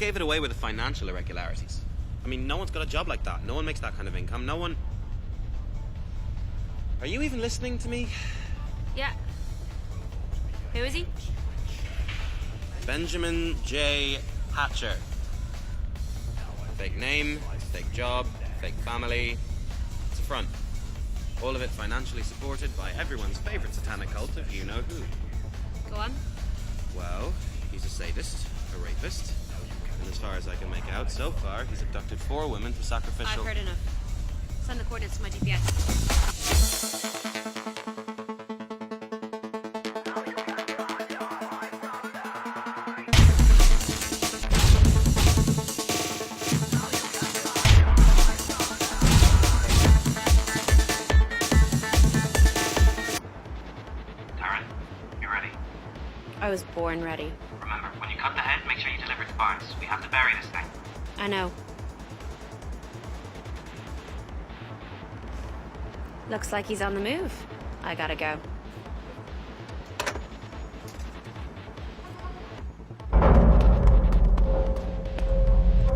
gave it away with the financial irregularities. I mean, no one's got a job like that. No one makes that kind of income. No one... Are you even listening to me? Yeah. Who is he? Benjamin J. Hatcher. Fake name, fake job, fake family. It's a front. All of it financially supported by everyone's favourite satanic cult of you-know-who. Go on. Well, he's a sadist, a rapist, and as far as I can make out, so far, he's abducted 4 women for sacrificial... I've heard enough. Send the coordinates to my GPS. I was born ready. Remember, when you cut the head, make sure you deliver it to Barnes. We have to bury this thing. I know. Looks like he's on the move. I gotta go.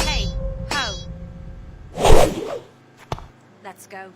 Hey, ho! Let's go.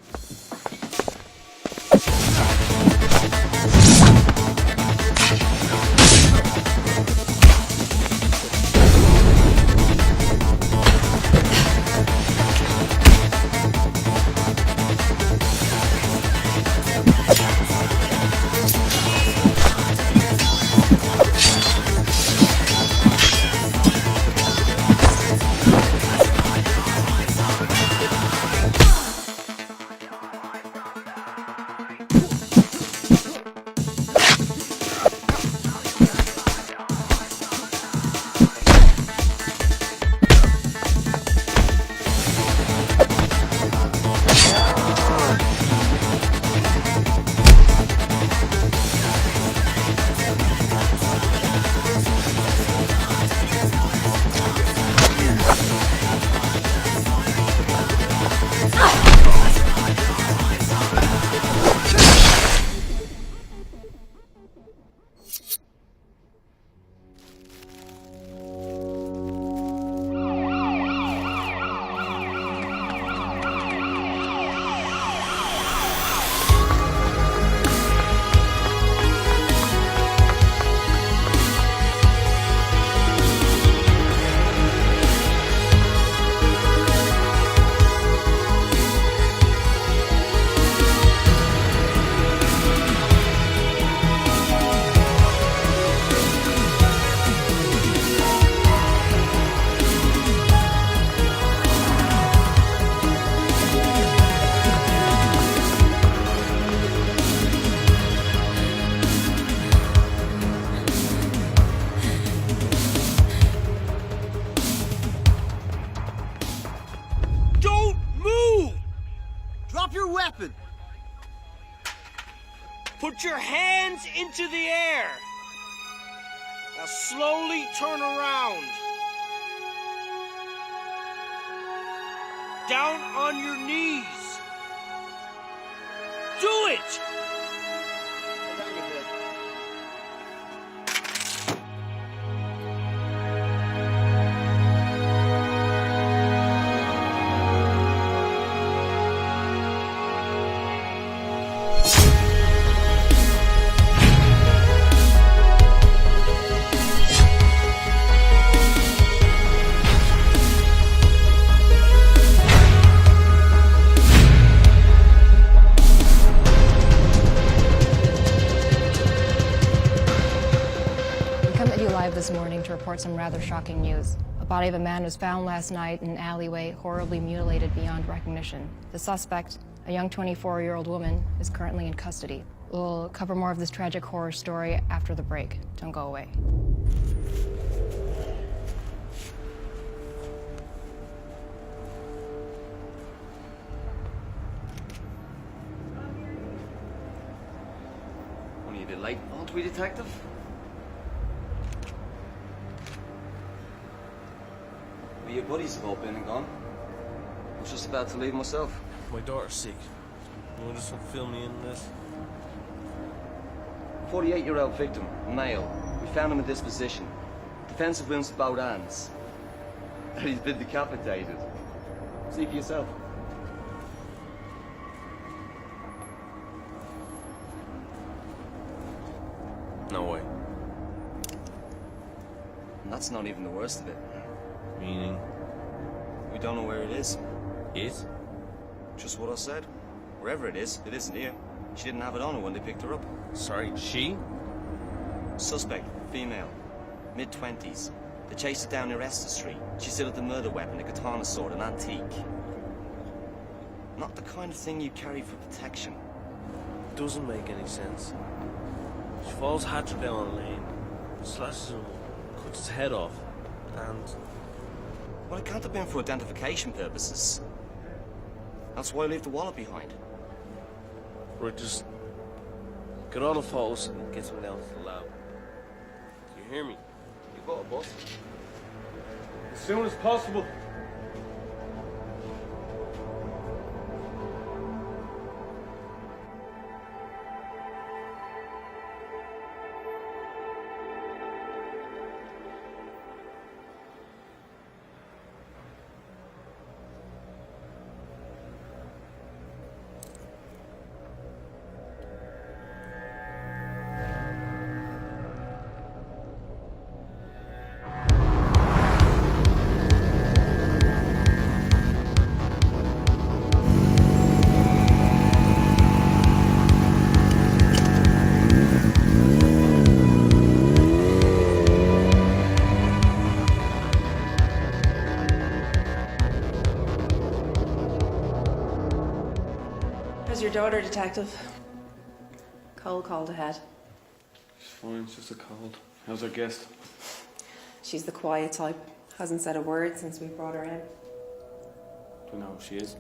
Put your hands into the air. Now slowly turn around. Down on your knees. Do it! This morning to report some rather shocking news. A body of a man was found last night in an alleyway, horribly mutilated beyond recognition. The suspect, a young 24-year-old woman, is currently in custody. We'll cover more of this tragic horror story after the break. Don't go away. Only a bit late, aren't we, Detective? Your buddies have all been and gone. I was just about to leave myself. My daughter's sick. You want to film me in this? 48-year-old victim, male. We found him in this position. Defensive wounds to both hands. And he's been decapitated. See for yourself. No way. And that's not even the worst of it. Meaning? We don't know where it is. It? Just what I said. Wherever it isn't here. She didn't have it on her when they picked her up. Sorry, she? Suspect, female, mid-20s. They chased her down near Esther Street. She still had the murder weapon, a katana sword, an antique. Not the kind of thing you carry for protection. Doesn't make any sense. She follows Hatcher down a lane, slashes him, cuts his head off, and... Well, it can't have been for identification purposes. That's why I leave the wallet behind. Right, just get all the photos and get them down to the lab. Do you hear me? You got a boss? As soon as possible. How's your daughter, Detective? Cold called ahead. She's fine, it's just a cold. How's our guest? She's the quiet type. Hasn't said a word since we brought her in. Do you know who she is?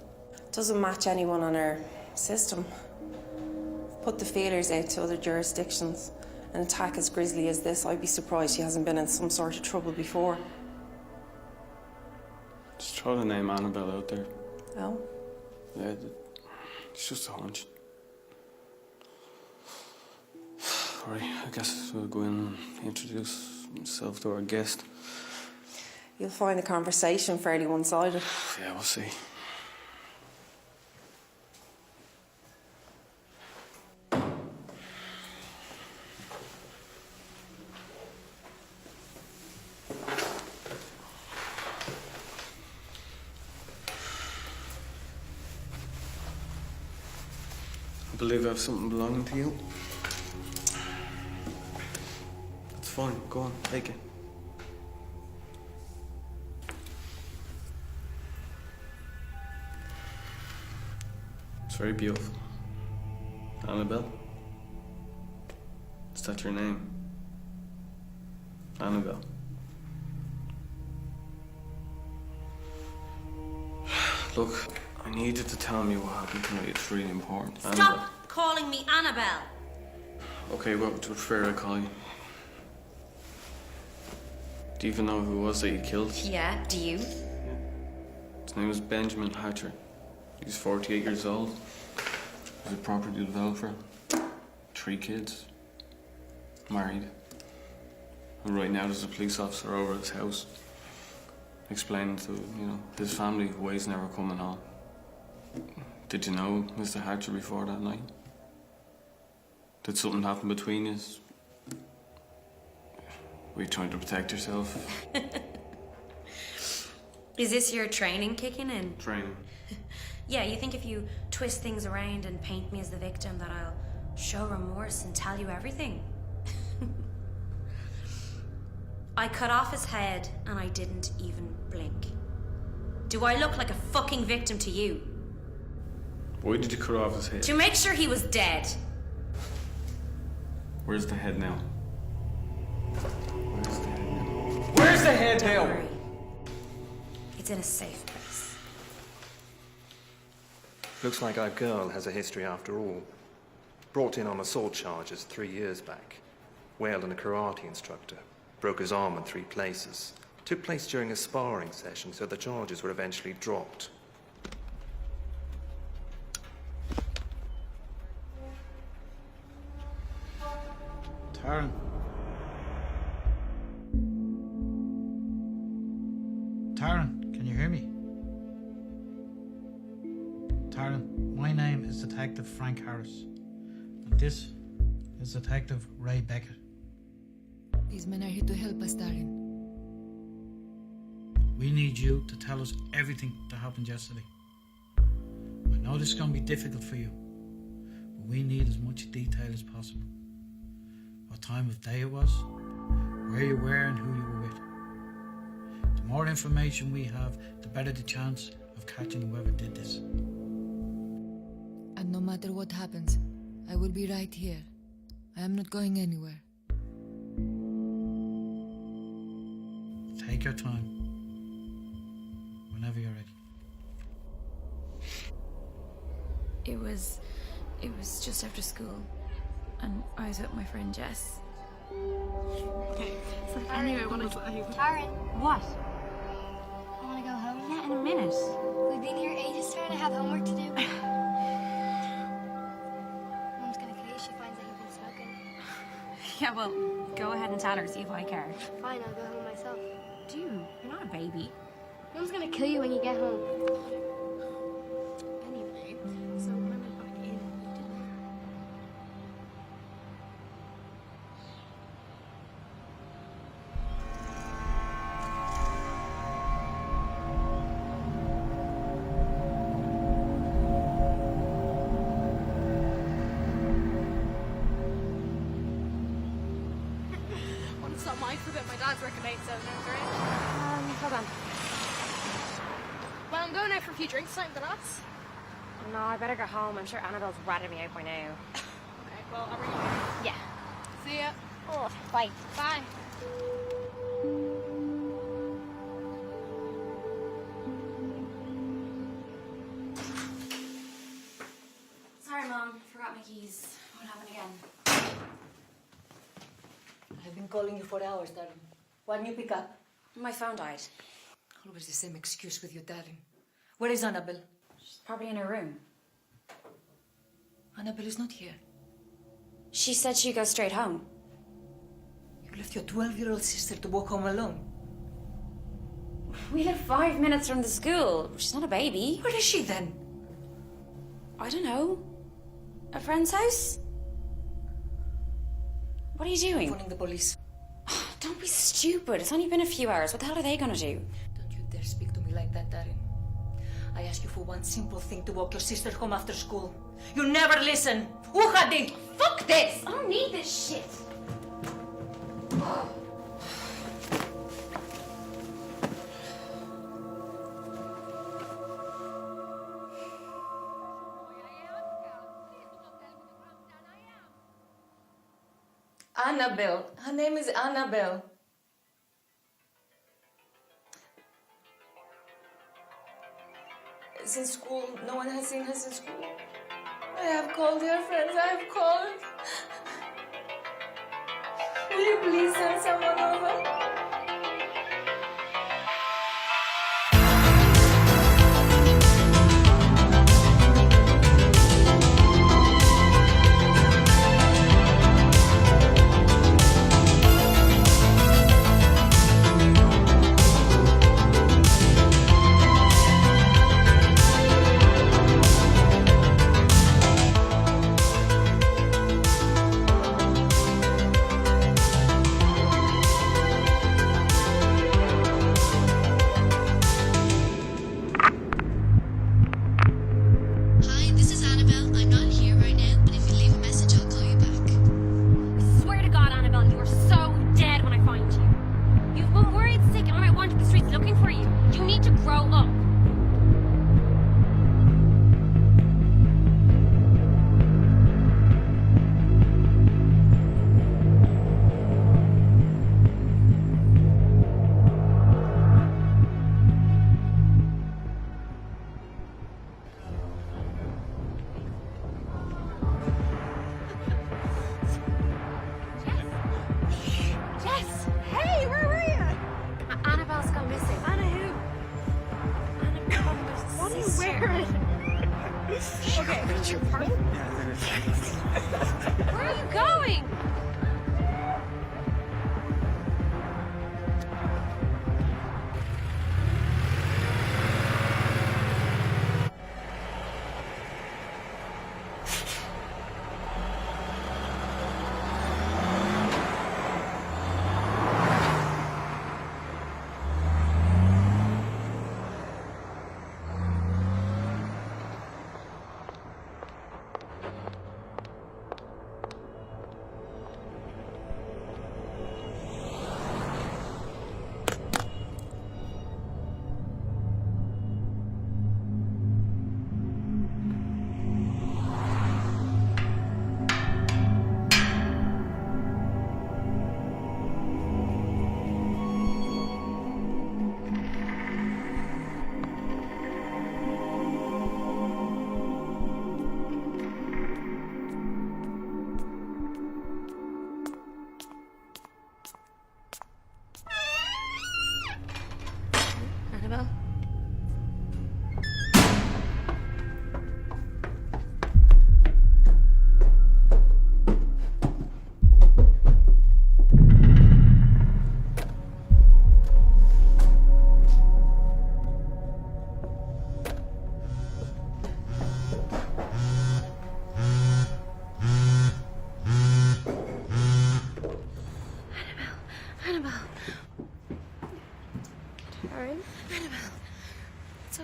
Doesn't match anyone on her system. Put the feelers out to other jurisdictions. An attack as grisly as this, I'd be surprised she hasn't been in some sort of trouble before. Just throw the name Annabelle out there. Oh? Yeah, it's just a hunch. Alright, I guess we'll go in and introduce myself to our guest. You'll find the conversation fairly one-sided. Yeah, we'll see. I believe I have something belonging to you. It's fine, go on, take it. It's very beautiful. Annabelle? Is that your name? Annabelle. Look, I need you to tell me what happened tonight. It's really important. Stop Annabelle. calling me Annabelle. Okay, what would you prefer I call you? Do you even know who it was that you killed? Yeah, do you? His name was Benjamin Hatcher. He's 48 years old. He's a property developer. 3 kids. Married. And right now there's a police officer over at his house explaining to, his family why he's never coming home. Did you know Mr. Hatcher before that night? Did something happen between you? Were you trying to protect yourself? Is this your training kicking in? Training. Yeah, you think if you twist things around and paint me as the victim that I'll show remorse and tell you everything? I cut off his head and I didn't even blink. Do I look like a fucking victim to you? Why did you cut off his head? To make sure he was dead. Where's the head now? Where's the head now? Where's the head Don't now? worry. It's in a safe place. Looks like our girl has a history after all. Brought in on assault charges 3 years back. Wailed on a karate instructor. Broke his arm in 3 places. Took place during a sparring session, so the charges were eventually dropped. Taryn. Taryn. is Detective Frank Harris, and this is Detective Ray Beckett. These men are here to help us, Darren. We need you to tell us everything that happened yesterday. I know this is going to be difficult for you, but we need as much detail as possible. What time of day it was, where you were and who you were with. The more information we have, the better the chance of catching whoever did this. And no matter what happens, I will be right here. I am not going anywhere. Take your time. Whenever you're ready. It was just after school, and I was with my friend Jess. Okay. So anyway, what was Taryn, what? I want to go home. Yeah, in a minute. We've been here ages, Taryn. I have homework to do. Mum's gonna kill you if she finds out you've been smoking. Yeah, well, go ahead and tell her, see if I care. Fine, I'll go home myself. Dude, you're not a baby. Mum's gonna kill you when you get home. Anyway, so when I went back in, you didn't. Want to stop mine for a bit? My dad's working late, so no, great. Hold on. Well, I'm going out for a few drinks tonight with the lads. No, I better go home. I'm sure Annabelle's ratted me out by now. Okay, well, I'll ring you later. Yeah. See ya. Oh, bye. Bye. Sorry, Mom. Forgot my keys. Won't happen again. I've been calling you for hours, Darren. Why didn't you pick up? My phone died. Always the same excuse with you, Darren. Where is Annabelle? She's probably in her room. Annabelle is not here. She said she'd go straight home. You left your 12-year-old sister to walk home alone. We live 5 minutes from the school. She's not a baby. Where is she then? I don't know. A friend's house? What are you doing? Phoning the police. Don't be stupid. It's only been a few hours. What the hell are they gonna do? Don't you dare speak to me like that, Darren. I ask you for one simple thing, to walk your sister home after school. You never listen. Uhadi! Fuck this! I don't need this shit. Annabelle. Her name is Annabelle. Since school, no one has seen her since school. I have called her friends, I have called. Will you please send someone over? Where are you going?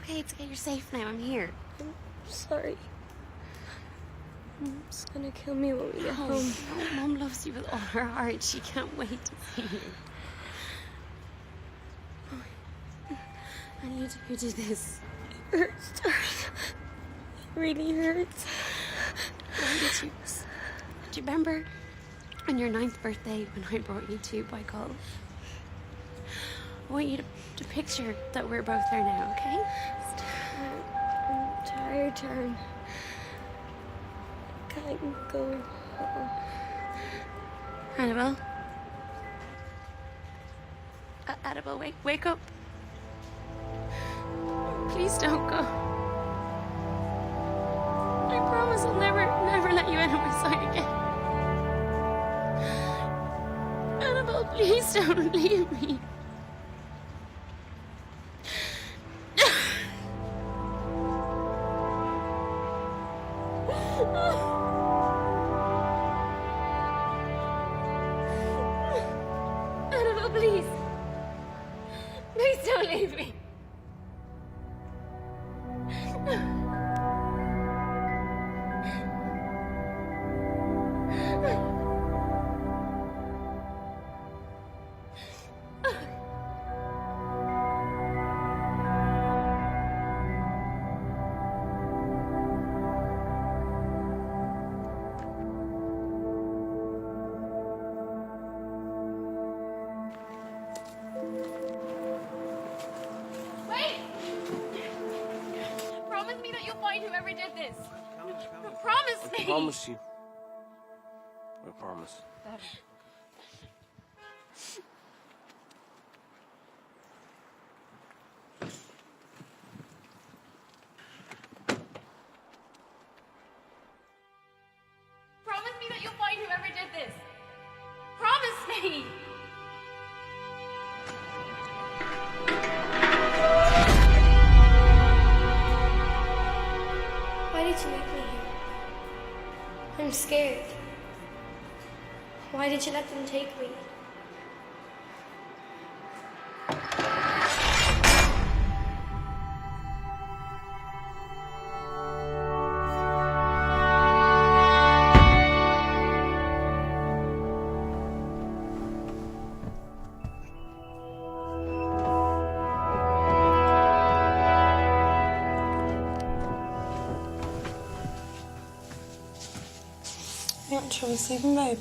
okay, you're safe now. I'm here. I'm sorry. Mom's gonna kill me when we get home. No, Mom loves you with all her heart. She can't wait to see you. I need you to do this. It hurts, darling. It really hurts. Do you remember on your 9th birthday when I brought you to by call? I want you to picture that we're both there now, okay? I'm tired, Darren. I can't go home. Annabelle? Annabelle, wake up. Please don't go. I promise I'll never let you out of my sight again. Annabelle, please don't leave me. Annabelle, please. Please don't leave me. Wait! Promise me that you'll find whoever did this. Promise me. I promise you. I promise. Promise me that you'll find whoever did this. Promise me. Why did you make me here? I'm scared. Why did you let them take me? You having trouble sleeping, babe?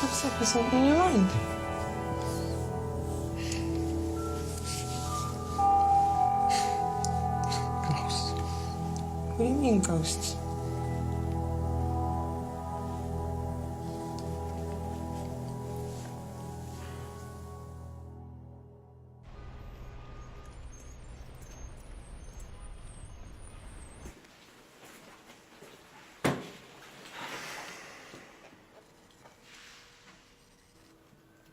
Looks like there's something in your mind. Ghosts? What do you mean, ghosts?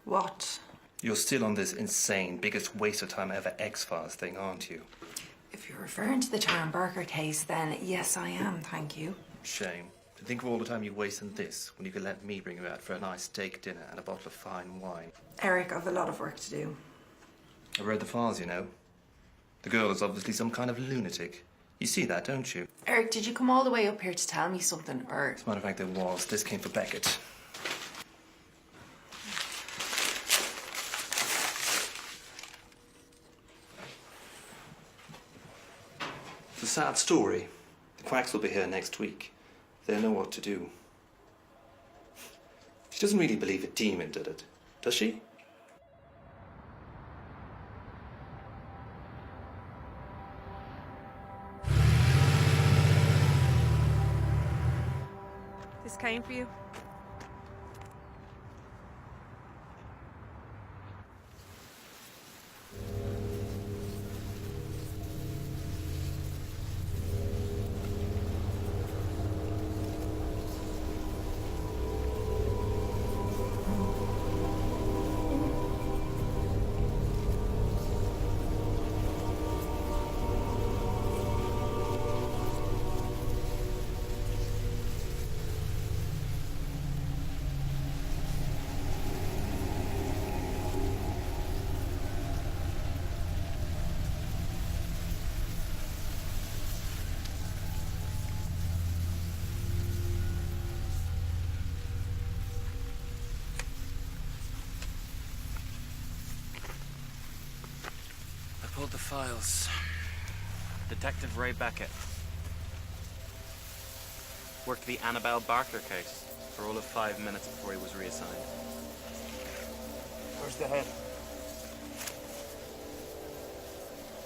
What? You're still on this insane, biggest waste of time ever X-Files thing, aren't you? If you're referring to the Taryn Barker case, then yes, I am, thank you. Shame. To think of all the time you waste on this, when you could let me bring you out for a nice steak dinner and a bottle of fine wine. Eric, I've a lot of work to do. I read the files, you know. The girl is obviously some kind of lunatic. You see that, don't you? Eric, did you come all the way up here to tell me something, or...? As a matter of fact, there was. This came for Beckett. It's a sad story. The quacks will be here next week. They'll know what to do. She doesn't really believe a demon did it, does she? This came for you. files. Detective Ray Beckett. Worked the Annabelle Barker case for all of 5 minutes before he was reassigned. Where's the head?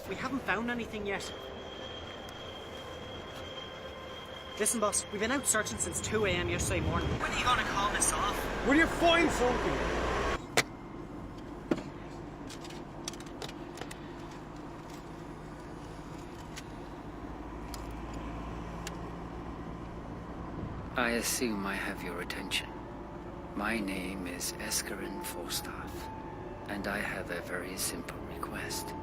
We haven't found anything yet. Listen, boss, we've been out searching since 2 a.m. yesterday morning. When are you gonna call this off? Will you find something? I assume I have your attention. My name is Eskarin Falstaff, and I have a very simple request.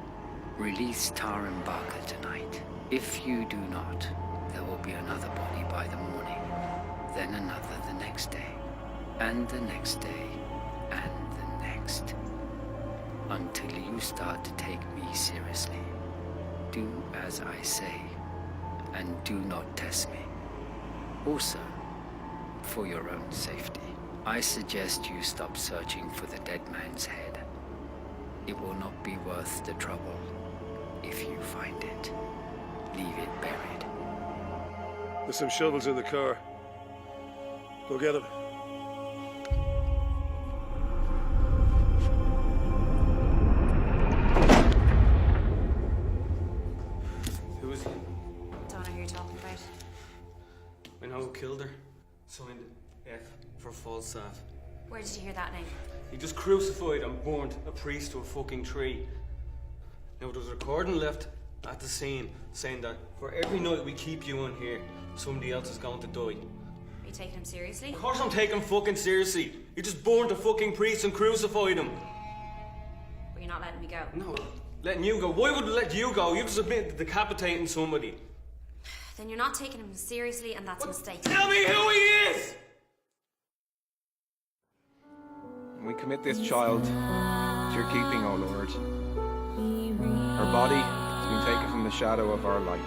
Release Taran Barker tonight. If you do not, there will be another body by the morning, then another the next day, and the next day, and the next. Until you start to take me seriously. Do as I say, and do not test me. Also, for your own safety, I suggest you stop searching for the dead man's head. It will not be worth the trouble if you find it. Leave it buried. There's some shovels in the car. Go get them. Who is he? Don't know who you're talking about. I know who killed her. Signed F for Falstaff. Where did you hear that name? He just crucified and burned a priest to a fucking tree. Now there's a recording left at the scene saying that for every night we keep you in here, somebody else is going to die. Are you taking him seriously? Of course I'm taking him fucking seriously. He just burned a fucking priest and crucified him. But you're not letting me go. No, letting you go. Why would I let you go? You just admitted to decapitating somebody. Then you're not taking him seriously, and that's a mistake. Tell me who he is! We commit this child to your keeping, O Lord. Her body has been taken from the shadow of our light.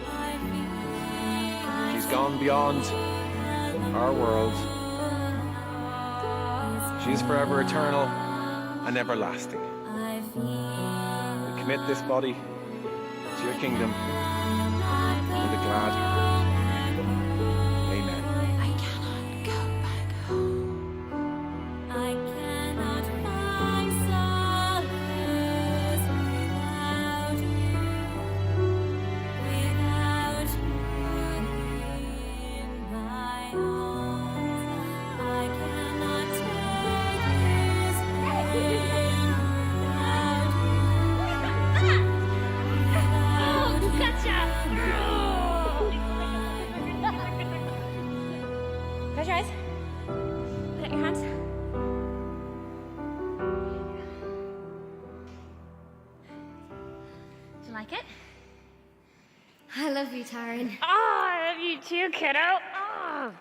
She's gone beyond our world. She is forever eternal and everlasting. We commit this body to your kingdom with a glad heart. Amen. I cannot go back home. I cannot find solace without you in my arms. I cannot take this pain without you. Gotcha! Close your eyes. Put out your hands. Do you like it? I love you, Taran. Oh, I love you too, kiddo. Oh.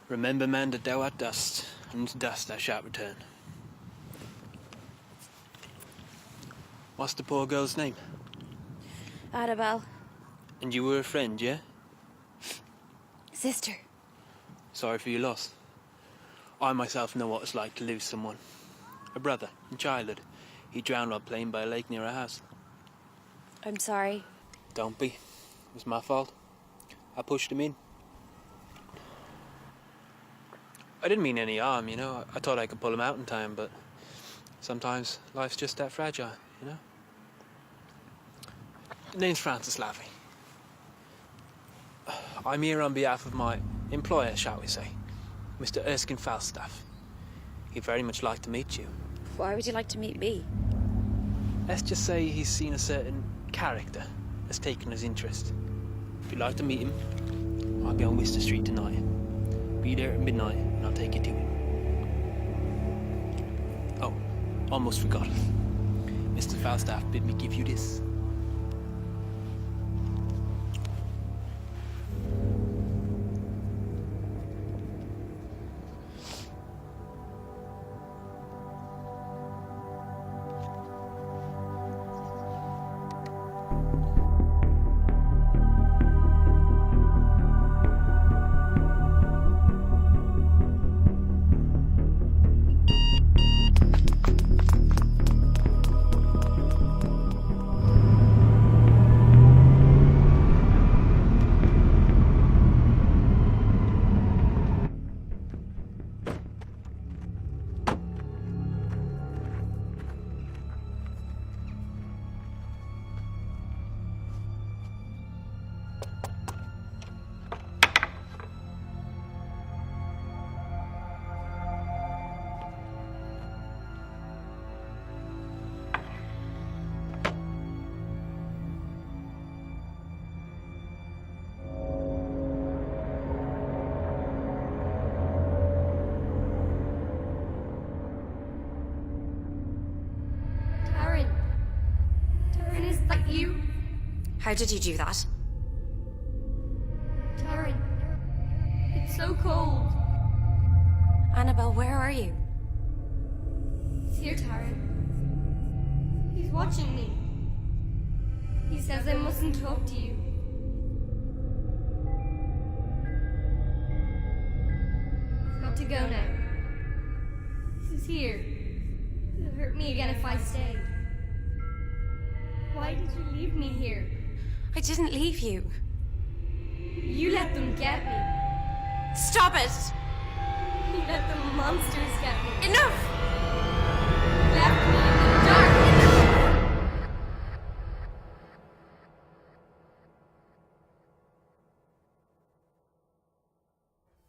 Remember, man, that thou art dust, and to dust thou shalt return. What's the poor girl's name? Annabelle. And you were a friend, yeah? Sister. Sorry for your loss. I myself know what it's like to lose someone. A brother, in childhood. He drowned while playing by a lake near our house. I'm sorry. Don't be. It was my fault. I pushed him in. I didn't mean any harm, you know. I thought I could pull him out in time, but sometimes life's just that fragile, you know. Name's Francis Laffey. I'm here on behalf of my employer, shall we say, Mr. Erskine Falstaff. He'd very much like to meet you. Why would you like to meet me? Let's just say he's seen a certain character that's taken his interest. If you'd like to meet him, I'll be on Worcester Street tonight. Be there at midnight and I'll take you to him. Oh, almost forgot. Mr. Falstaff bid me give you this. How did you do that? Taryn, it's so cold. Annabelle, where are you? He's here, Taryn. He's watching me. He says I mustn't talk to you. I've got to go now. He's here. He'll hurt me again if I stay. Why did you leave me here? I didn't leave you. You let them get me. Stop it! You let the monsters get me. Enough! You left me in the dark.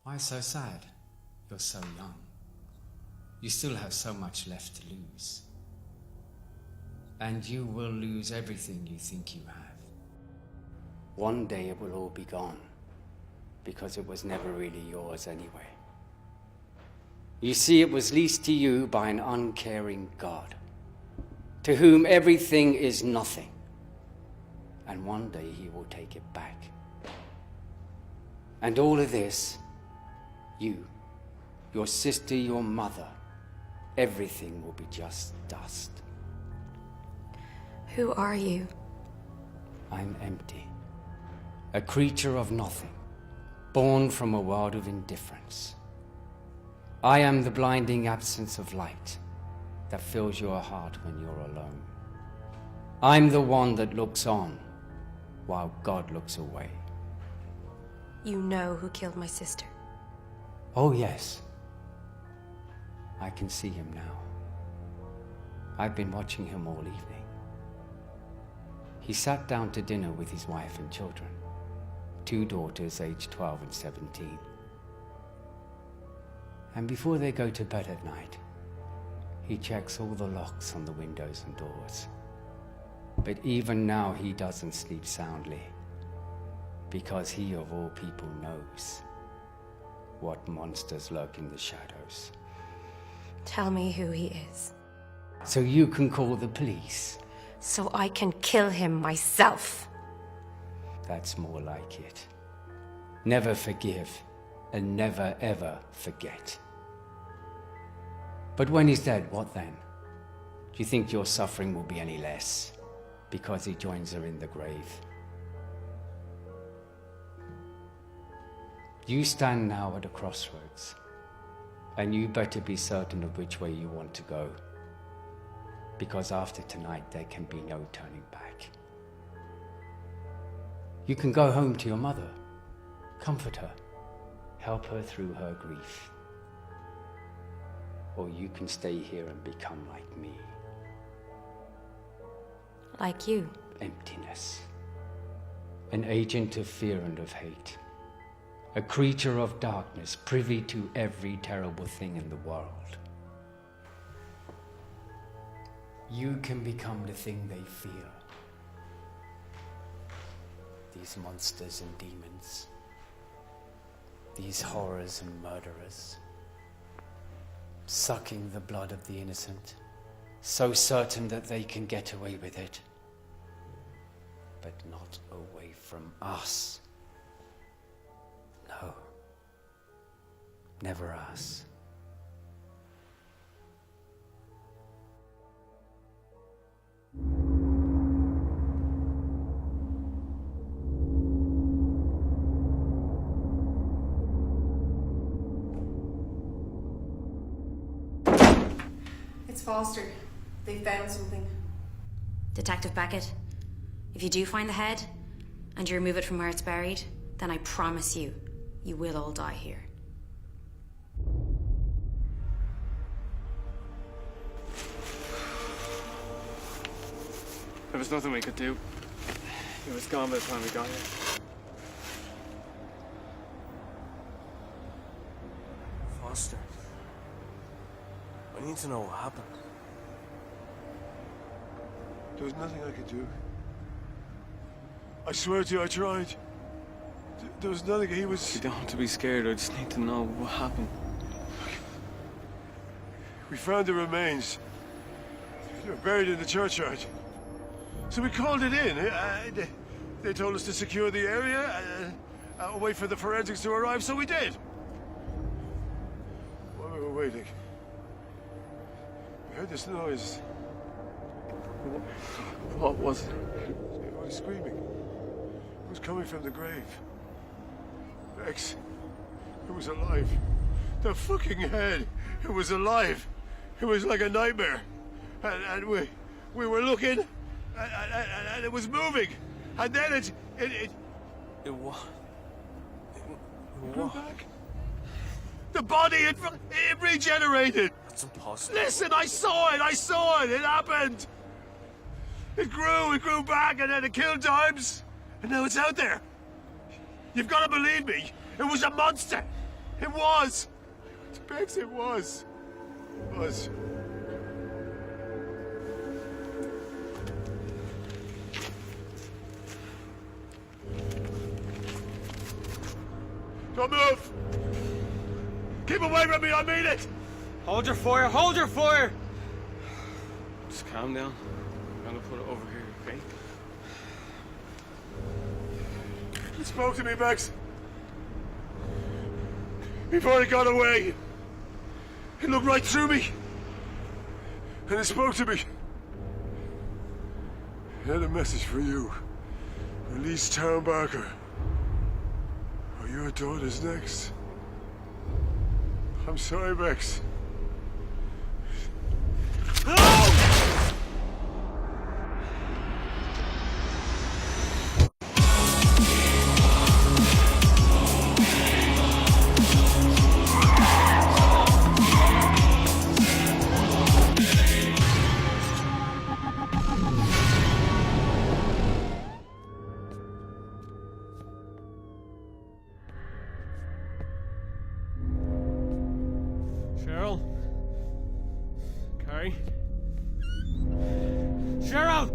Why so sad? You're so young. You still have so much left to lose. And you will lose everything you think you have. One day it will all be gone, because it was never really yours anyway. You see, it was leased to you by an uncaring God, to whom everything is nothing. And one day he will take it back. And all of this, you, your sister, your mother, everything will be just dust. Who are you? I'm empty. A creature of nothing, born from a world of indifference. I am the blinding absence of light that fills your heart when you're alone. I'm the one that looks on while God looks away. You know who killed my sister. Oh, yes. I can see him now. I've been watching him all evening. He sat down to dinner with his wife and children, 2 daughters aged 12 and 17. And before they go to bed at night, he checks all the locks on the windows and doors. But even now he doesn't sleep soundly, because he of all people knows what monsters lurk in the shadows. Tell me who he is. So you can call the police. So I can kill him myself. That's more like it. Never forgive and never ever forget. But when he's dead, what then? Do you think your suffering will be any less because he joins her in the grave? You stand now at a crossroads, and you better be certain of which way you want to go, because after tonight there can be no turning back. You can go home to your mother, comfort her, help her through her grief. Or you can stay here and become like me. Like you? Emptiness. An agent of fear and of hate. A creature of darkness, privy to every terrible thing in the world. You can become the thing they fear. These monsters and demons. These horrors and murderers. Sucking the blood of the innocent, so certain that they can get away with it. But not away from us. No. Never us. It's Foster. They found something. Detective Beckett, if you do find the head and you remove it from where it's buried, then I promise you, you will all die here. There was nothing we could do. It was gone by the time we got here. Foster. I need to know what happened. There was nothing I could do. I swear to you, I tried. There was nothing. He was... You don't have to be scared. I just need to know what happened. We found the remains. They were buried in the churchyard. So we called it in. They told us to secure the area and wait for the forensics to arrive, so we did. While we were waiting, we heard this noise. What was it? It was screaming. It was coming from the grave. Bex, it was alive. The fucking head, it was alive. It was like a nightmare. And we were looking, and it was moving. And then it what? grew back. The body, it regenerated. That's impossible. Listen, I saw it, it happened. It grew back, and then it killed times. And now it's out there. You've got to believe me. It was a monster. It was. Bex, it was. It was. Don't move! Keep away from me, I mean it! Hold your fire, hold your fire! Just calm down. I'm gonna put it over here, okay? He spoke to me, Bex. Before he got away. He looked right through me. And he spoke to me. He had a message for you. Release Town Barker. Or your daughter's next. I'm sorry, Bex. Cheryl? Carrie? Cheryl!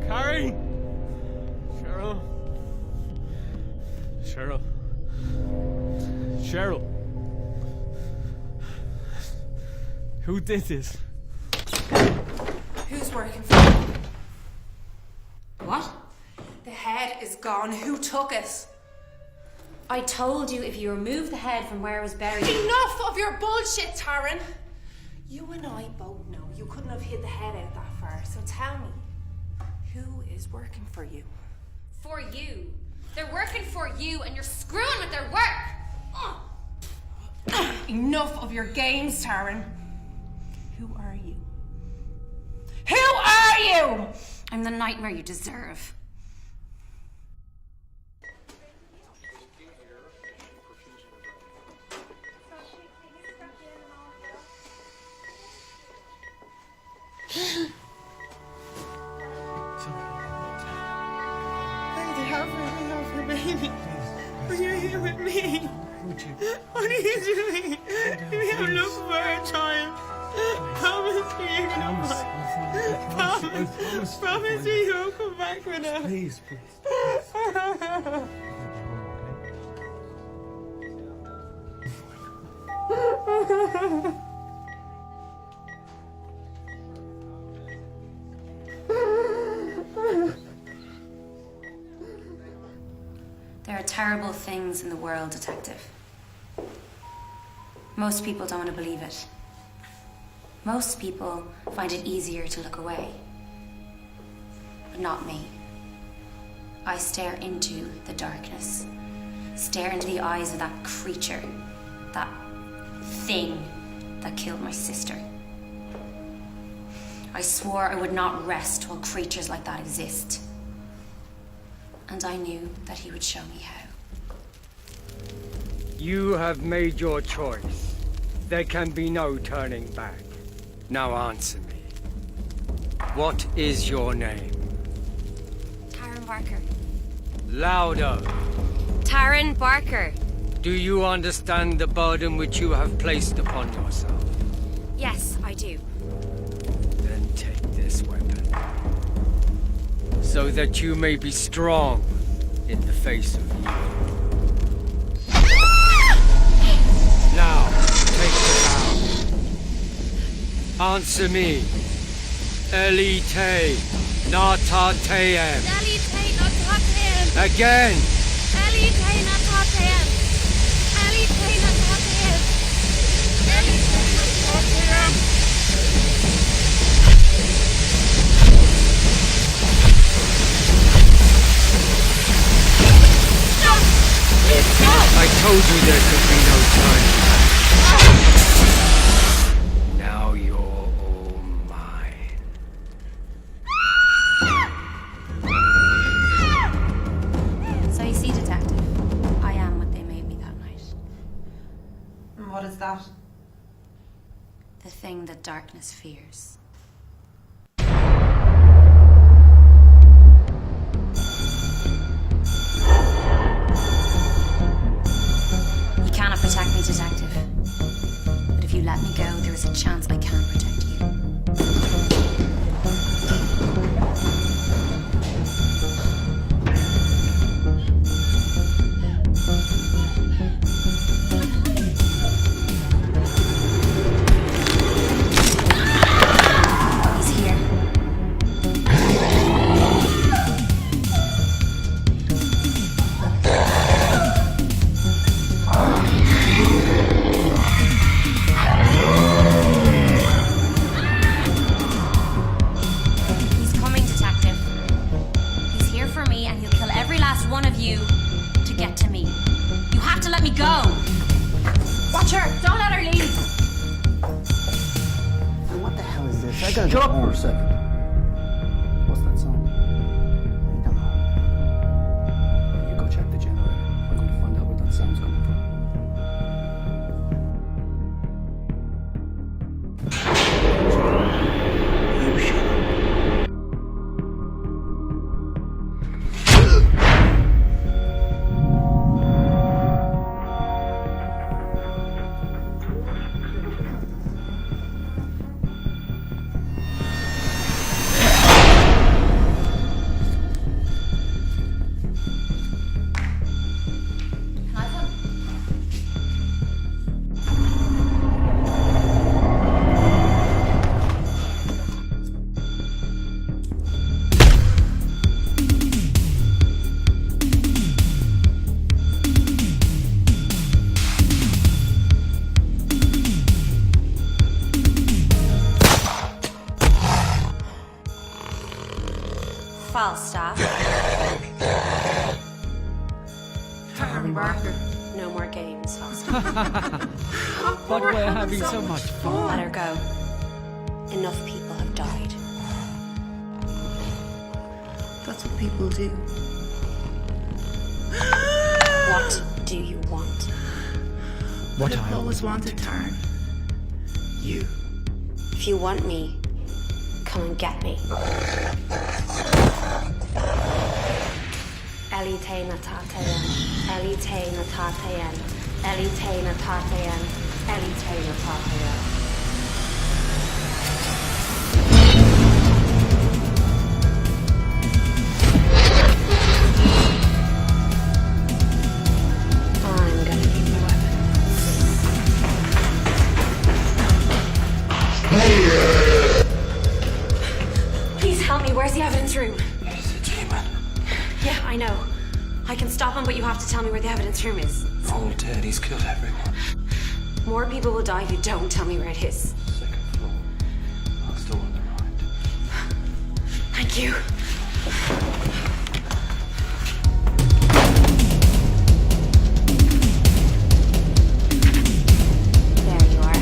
Carrie? Cheryl? Cheryl? Cheryl? Who did this? Who's working for you? What? The head is gone. Who took it? I told you if you remove the head from where it was buried. Enough of your bullshit, Taryn! You and I both know you couldn't have hid the head out that far, so tell me, who is working for you? For you. They're working for you and you're screwing with their work! Enough of your games, Taryn. Who are you? Who are you? I'm the nightmare you deserve. Help me, baby. Are you here with me? What are you doing? Maybe I'm looking for a child. Promise me you're gonna find. Promise me you'll come back with us. Please. There are terrible things in the world, Detective. Most people don't want to believe it. Most people find it easier to look away. But not me. I stare into the darkness. Stare into the eyes of that creature. That thing that killed my sister. I swore I would not rest while creatures like that exist. And I knew that he would show me how. You have made your choice. There can be no turning back. Now answer me. What is your name? Taryn Barker. Louder. Taryn Barker. Do you understand the burden which you have placed upon yourself? Yes, I do. Then take this weapon. So that you may be strong in the face of evil. Now, take the vow. Answer me. Elite Natateem. Elite Natateem. Again. Elite Natateem. Elite Natateem. Elite Natateem. I told you there could be no time. Now you're all mine. So you see, Detective, I am what they made me that night. And what is that? The thing that darkness fears. You cannot protect me, Detective. But if you let me go, there is a chance I can protect you. He's here. He's coming, Detective. He's here for me, and he'll kill every last one of you to get to me. You have to let me go. Watch her. Don't let her leave. What the hell is this? I gotta go for a second. What's that song? I don't know. You go check the generator. I'm going to find out where that sound's coming from. Falstaff. Harry Barker. No more games, Falstaff. But we're having so much fun. Let her go. Enough people have died. That's what people do. What do you want? What I've always wanted, Taryn. You. If you want me, come and get me. Elite Natateem. Elite Natateem. Elite Natateem. Elite Natateem. I'm gonna need my weapon. Please help me. Where's the evidence room? He's a demon. Yeah, I know. I can stop him, but you have to tell me where the evidence room is. All dead. He's killed everyone. More people will die if you don't tell me where it is. Second floor. Last door on the right. Thank you. There you are.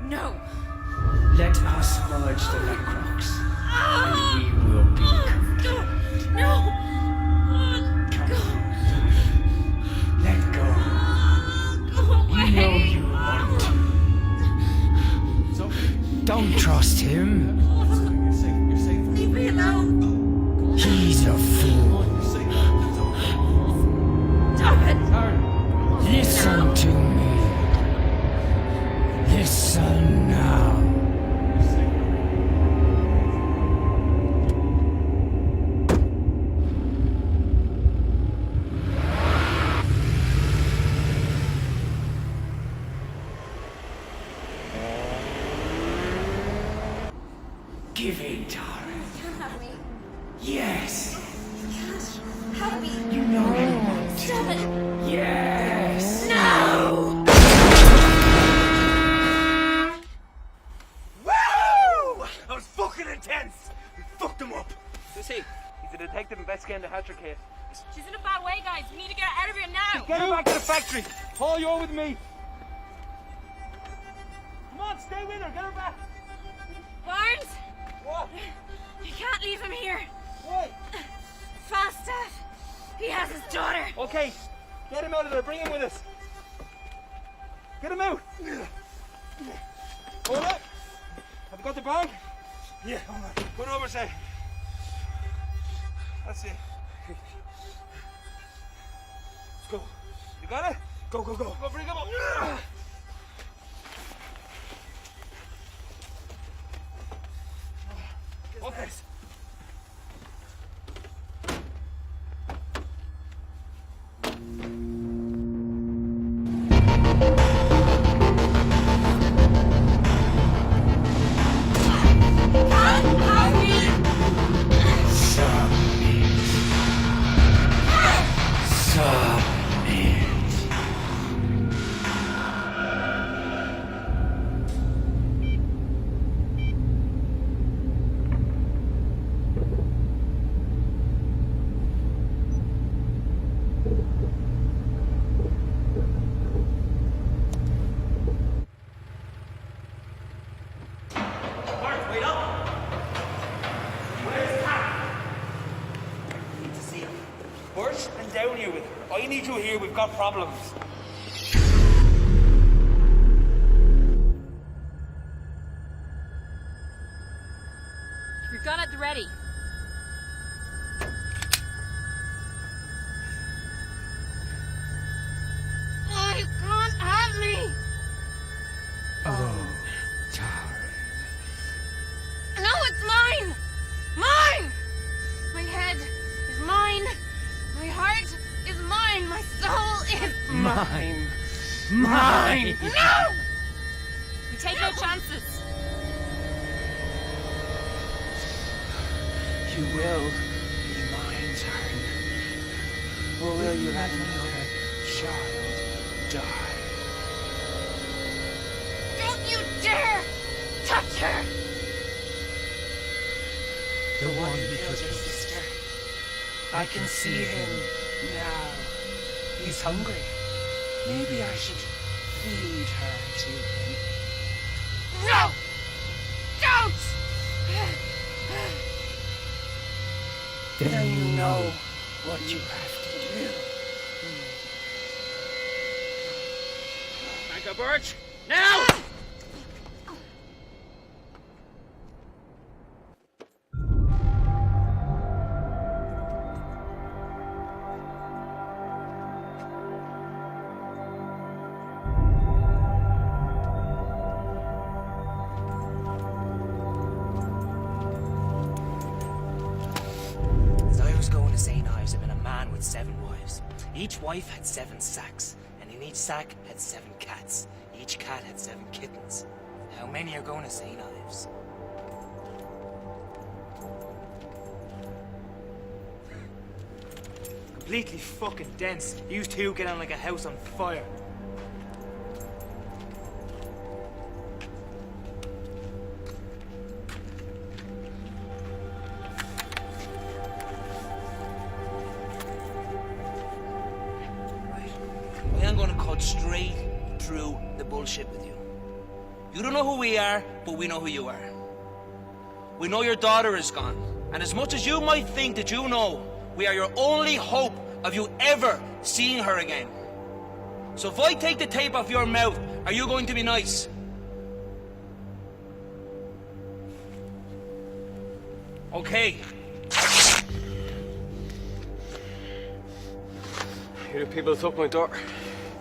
No. Let us merge the necrocs, and we will be complete. No. Let go. Go away. You know you want to. So, Don't trust him. you're safe. You're safe. Leave me alone. He's a fool. You're safe. Stop it. Taryn. Listen to me. Listen now. Give in, Tara. You can't have me. Yes. You can't have me. You know you want Stop it. to. Yes. No. Woo! That was fucking intense. We fucked him up. Who's he? He's a detective investigating the Hatcher case. She's in a bad way, guys. We need to get her out of here now. Get her back to the factory. Paul, you're with me. Come on, stay with her. Get her back. Barnes. What? You can't leave him here. Why? Falstaff. He has his daughter. Okay, get him out of there. Bring him with us. Get him out. Hold up. Have you got the bag? Yeah, hold on. Put it over, say. That's it. Let's go. You got it? Go, go, go. Go, bring him up. Okay. Down here with her. I need you here. We've got problems. Your gun at the ready. Oh, you can't have me. Oh, Tara. No, it's mine. Mine. My head is mine. My heart is mine. My soul is Mine. Mine. No! We take no chances. You will be mine, Taryn. Or will you let another child die? Don't you dare touch her! The one who killed your sister. I can see him now. He's hungry. Maybe I should feed her to him. No! Don't! Then you know what you have to do. Back up, Birch. Now! Going to St. Ives had been a man with 7 wives. Each wife had 7 sacks, and in each sack had 7 cats. Each cat had 7 kittens. How many are going to St. Ives? Completely fucking dense. You two get on like a house on fire. I'm gonna cut straight through the bullshit with you. You don't know who we are, but we know who you are. We know your daughter is gone. And as much as you might think that you know, we are your only hope of you ever seeing her again. So if I take the tape off your mouth, are you going to be nice? Okay. You're the people that took my daughter.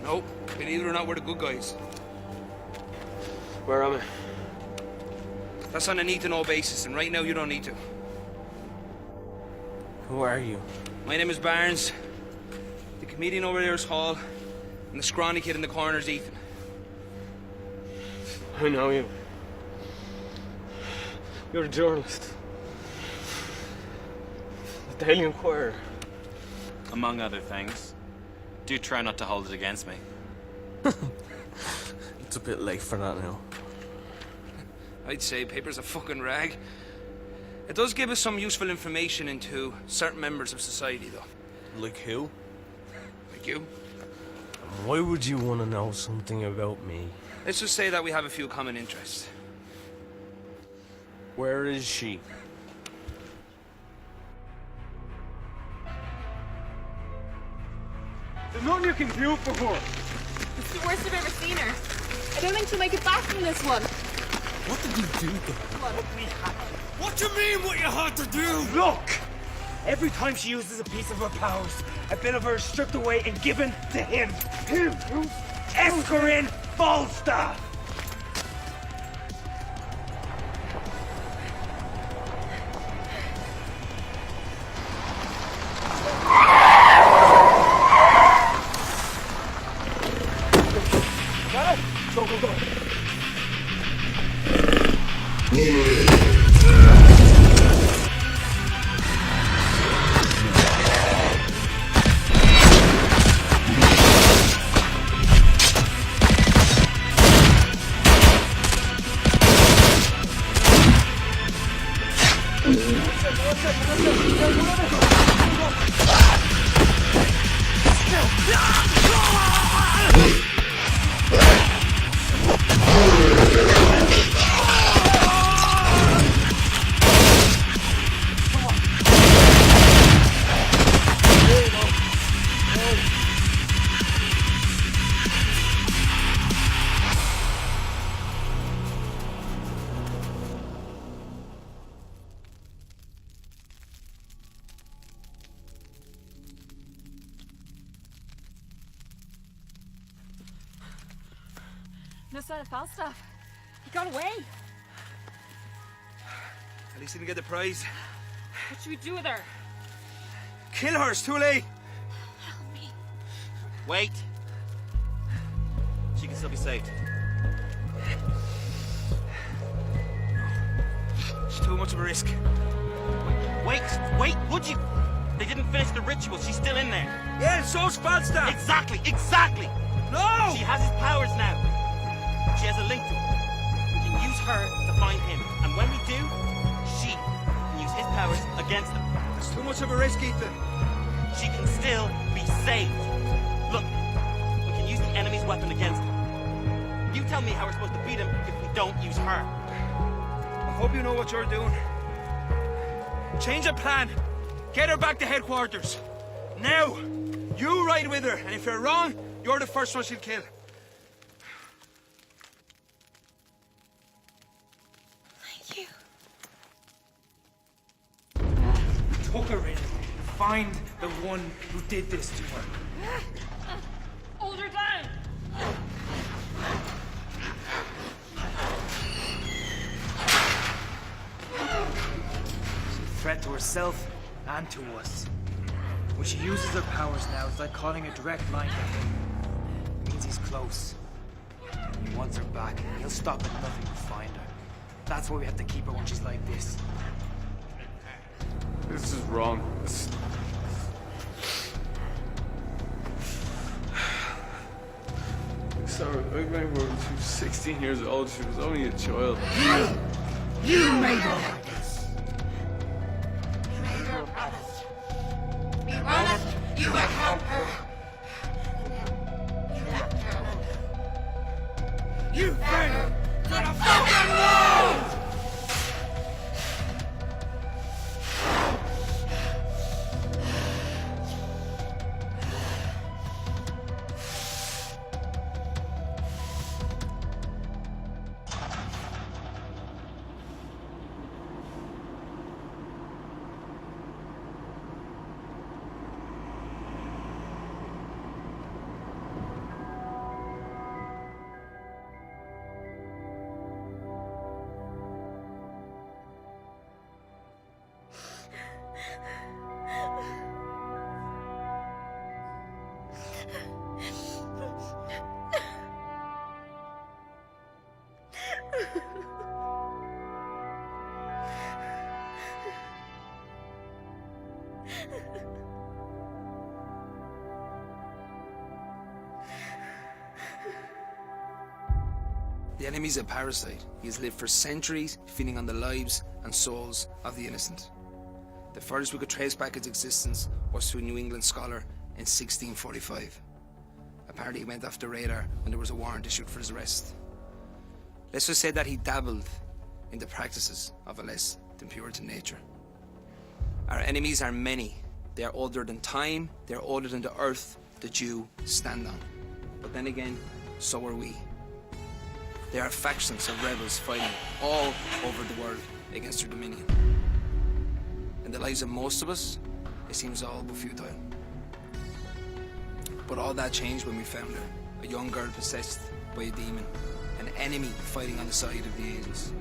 No, believe it or not, we're the good guys. Where am I? That's on a need-to-know basis, and right now you don't need to. Who are you? My name is Barnes. The comedian over there is Hall, and the scrawny kid in the corner is Ethan. I know you. You're a journalist. The Daily Inquirer. Among other things. Do try not to hold it against me. It's a bit late for that now. I'd say paper's a fucking rag. It does give us some useful information into certain members of society, though. Like who? Like you. Why would you want to know something about me? Let's just say that we have a few common interests. Where is she? There's nothing you can do for her. It's the worst I've ever seen her. I don't think she'll make it back from this one. What did you do to her? What do you mean what you had to do? Look! Every time she uses a piece of her powers, a bit of her is stripped away and given to him. Him? Who's Escarin Falstaff? Go, go, go. No sign of Falstaff. He got away. At least he didn't get the prize. What should we do with her? Kill her, it's too late. Help me. Wait. She can still be saved. It's too much of a risk. Wait, would you? They didn't finish the ritual. She's still in there. Yeah, and so's Falstaff. Exactly. No! She has his powers now. She has a link to him. We can use her to find him. And when we do, she can use his powers against him. It's too much of a risk, Ethan. She can still be saved. Look, we can use the enemy's weapon against him. You tell me how we're supposed to beat him if we don't use her. I hope you know what you're doing. Change of plan. Get her back to headquarters. Now, you ride with her, and if you're wrong, you're the first one she'll kill. Thank you. Took her in. Find the one who did this to her. Hold her down. She's a threat to herself and to us. When she uses her powers now, it's like calling a direct line to him. It means he's close. And he wants her back, and he'll stop at nothing to find her. That's why we have to keep her when she's like this. This is wrong. So, I remember when she was 16 years old, she was only a child. You made her like this. You made her promise. We promised you would help her. You left her. You burn her. to the fucking wall! The enemy's a parasite. He has lived for centuries, feeding on the lives and souls of the innocent. The furthest we could trace back its existence was to a New England scholar in 1645. Apparently he went off the radar when there was a warrant issued for his arrest. Let's just say that he dabbled in the practices of a less than Puritan nature. Our enemies are many. They are older than time, they are older than the earth that you stand on. But then again, so are we. There are factions of rebels fighting all over the world against their dominion. In the lives of most of us, it seems all but futile. But all that changed when we found her, a young girl possessed by a demon, an enemy fighting on the side of the angels.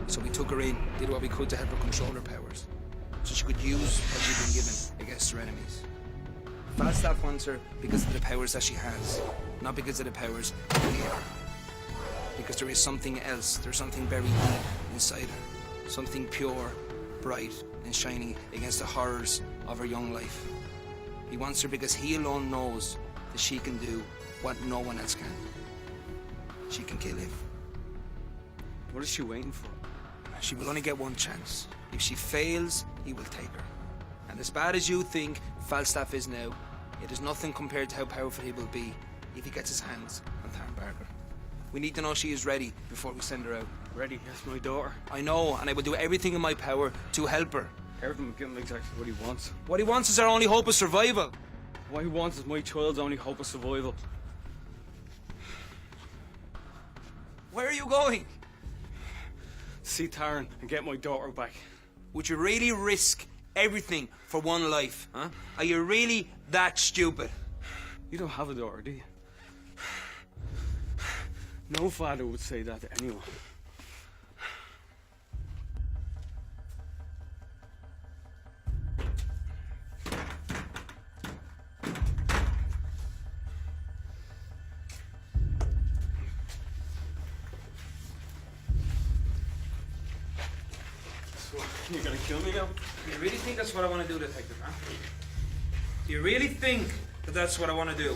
So we took her in, did what we could to help her control her powers, so she could use what she'd been given against her enemies. Falstaff wants her because of the powers that she has, not because of the powers that we are. Because there is something else, there's something very deep inside her. Something pure, bright, and shining against the horrors of her young life. He wants her because he alone knows that she can do what no one else can. She can kill him. What is she waiting for? She will only get one chance. If she fails, he will take her. And as bad as you think Falstaff is now, it is nothing compared to how powerful he will be if he gets his hands on Taryn Barker. We need to know she is ready before we send her out. Ready? That's my daughter. I know, and I will do everything in my power to help her. Everything will give him exactly what he wants. What he wants is our only hope of survival. What he wants is my child's only hope of survival. Where are you going? See Taryn and get my daughter back. Would you really risk everything for one life, huh? Are you really that stupid? You don't have a daughter, do you? No father would say that to anyone. So, you're gonna kill me now? Do you really think that's what I want to do, Detective, huh? Do you really think that that's what I want to do?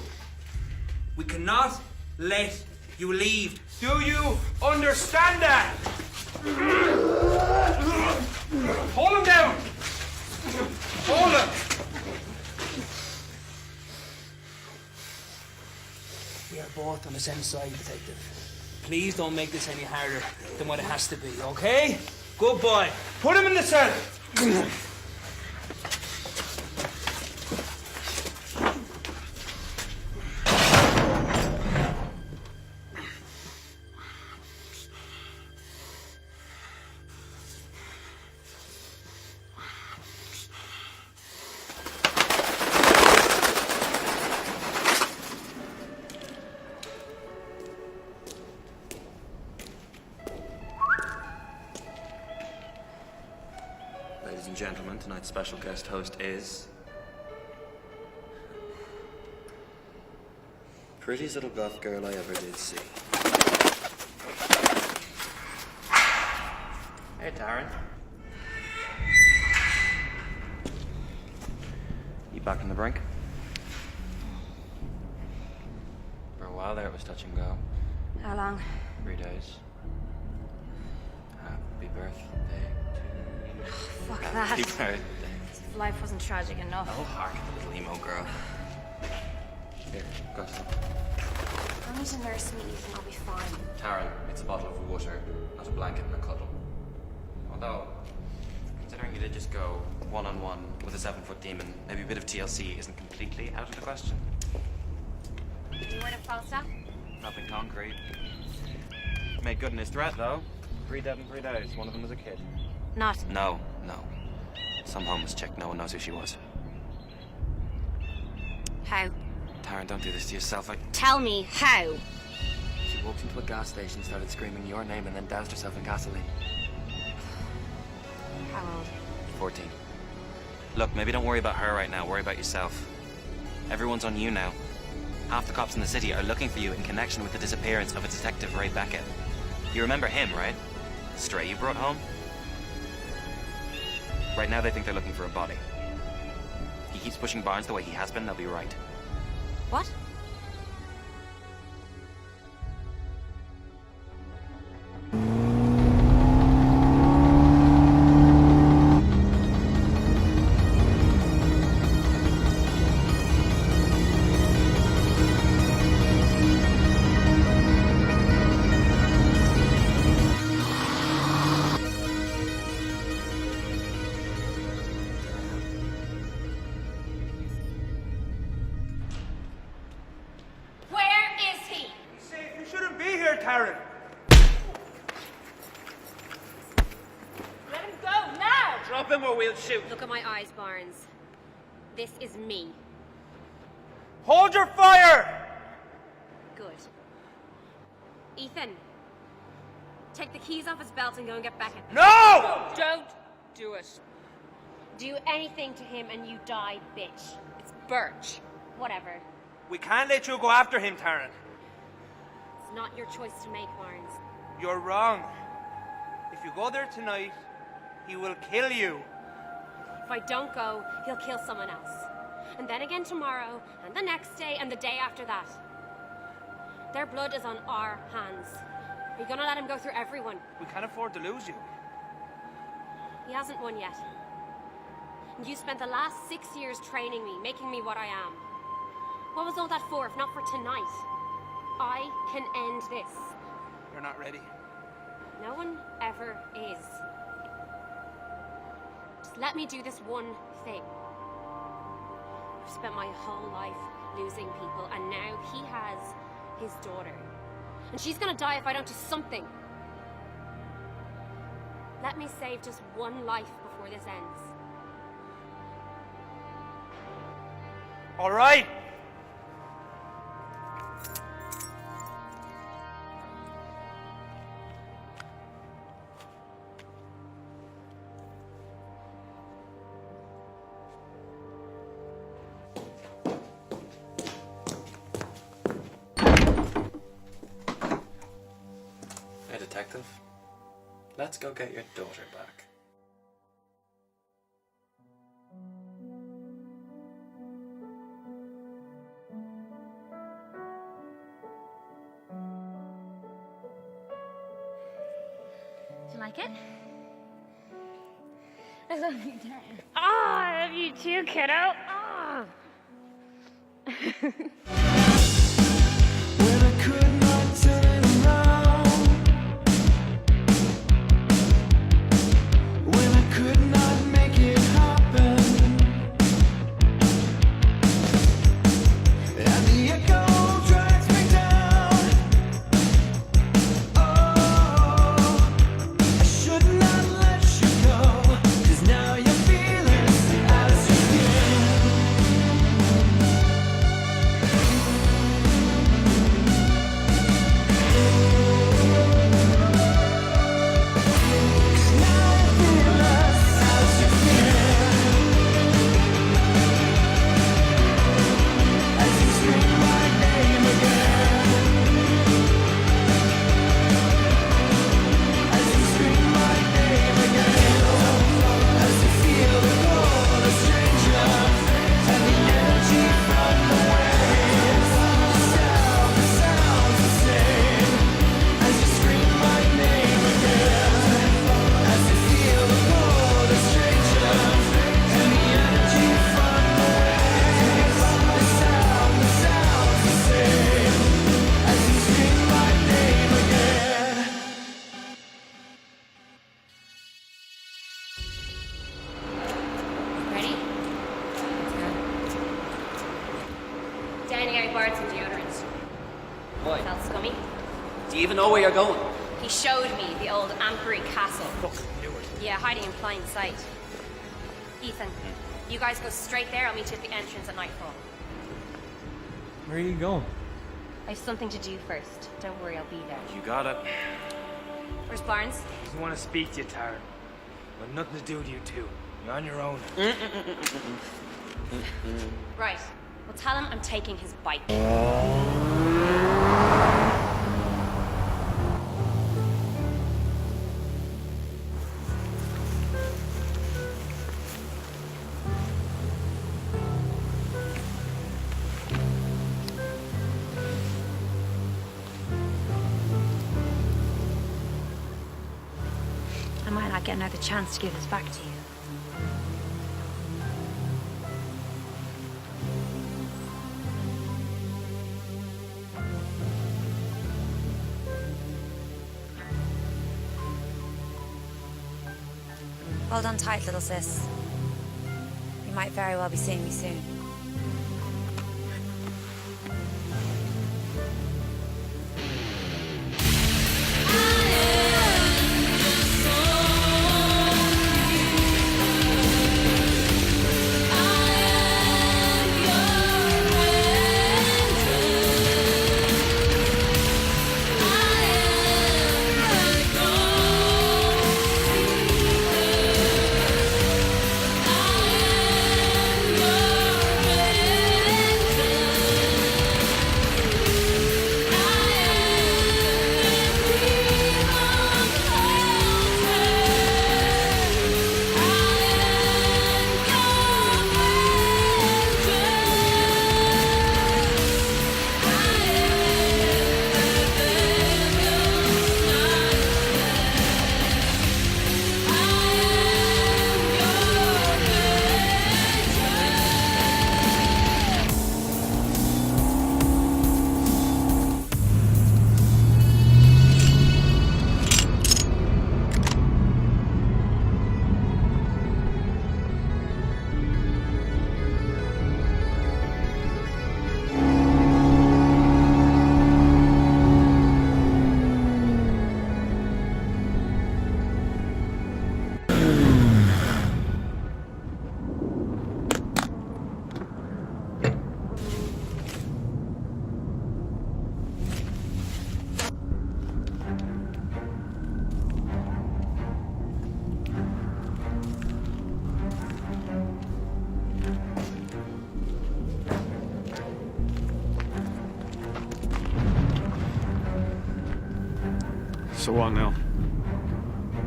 We cannot let you leave. Do you understand that? Hold him down! Hold him! We are both on the same side, Detective. Please don't make this any harder than what it has to be, okay? Good boy. Put him in the cell. Ladies and gentlemen, tonight's special guest host is... prettiest little goth girl I ever did see. Hey, Taryn. You back on the brink? For a while there it was touch and go. How long? 3 days. Happy birthday to you. Fuck Happy that. birthday. If life wasn't tragic enough. Oh, hark, the little emo girl. Here, go. I need to nurse me and I'll be fine. Taryn, it's bottle of water, not a blanket and a cuddle. Although, considering you did just go one-on-one with a 7-foot demon, maybe a bit of TLC isn't completely out of the question. Any word of Falstaff? Nothing concrete. Made good in his threat, though. 3 dead in 3 days. One of them was a kid. Not. No. Some homeless chick. No one knows who she was. How? Taryn, don't do this to yourself. Tell me how. She walked into a gas station, started screaming your name, and then doused herself in gasoline. How old? 14. Look, maybe don't worry about her right now. Worry about yourself. Everyone's on you now. Half the cops in the city are looking for you in connection with the disappearance of a detective, Ray Beckett. You remember him, right? The stray you brought home? Right now they think they're looking for a body. He keeps pushing Barnes the way he has been, they'll be right. What? Look at my eyes, Barnes. This is me. Hold your fire! Good. Ethan, take the keys off his belt and go and get Beckett. No! Don't do it. Do anything to him and you die, bitch. It's Birch. Whatever. We can't let you go after him, Taryn. It's not your choice to make, Barnes. You're wrong. If you go there tonight, he will kill you. If I don't go, he'll kill someone else. And then again tomorrow, and the next day, and the day after that. Their blood is on our hands. Are you gonna let him go through everyone? We can't afford to lose you. He hasn't won yet. And you spent the last 6 years training me, making me what I am. What was all that for, if not for tonight? I can end this. You're not ready. No one ever is. Just let me do this one thing. I've spent my whole life losing people, and now he has his daughter. And she's gonna die if I don't do something. Let me save just one life before this ends. All right. Hey, detective. Let's go get your daughter back. Do you like it? I love you, Dad. Oh, I love you too, kiddo. Oh. know where you're going? He showed me the old Ampery castle. Fucking knew it. Yeah, hiding in plain sight. Ethan, you guys go straight there. I'll meet you at the entrance at nightfall. Where are you going? I have something to do first. Don't worry, I'll be there. You got it. Where's Barnes? Doesn't want to speak to you, Taran. But nothing to do with you two. You're on your own. Right. Well, tell him I'm taking his bike. I might not get another chance to give this back to you. Hold on tight, little sis. You might very well be seeing me soon. So what now?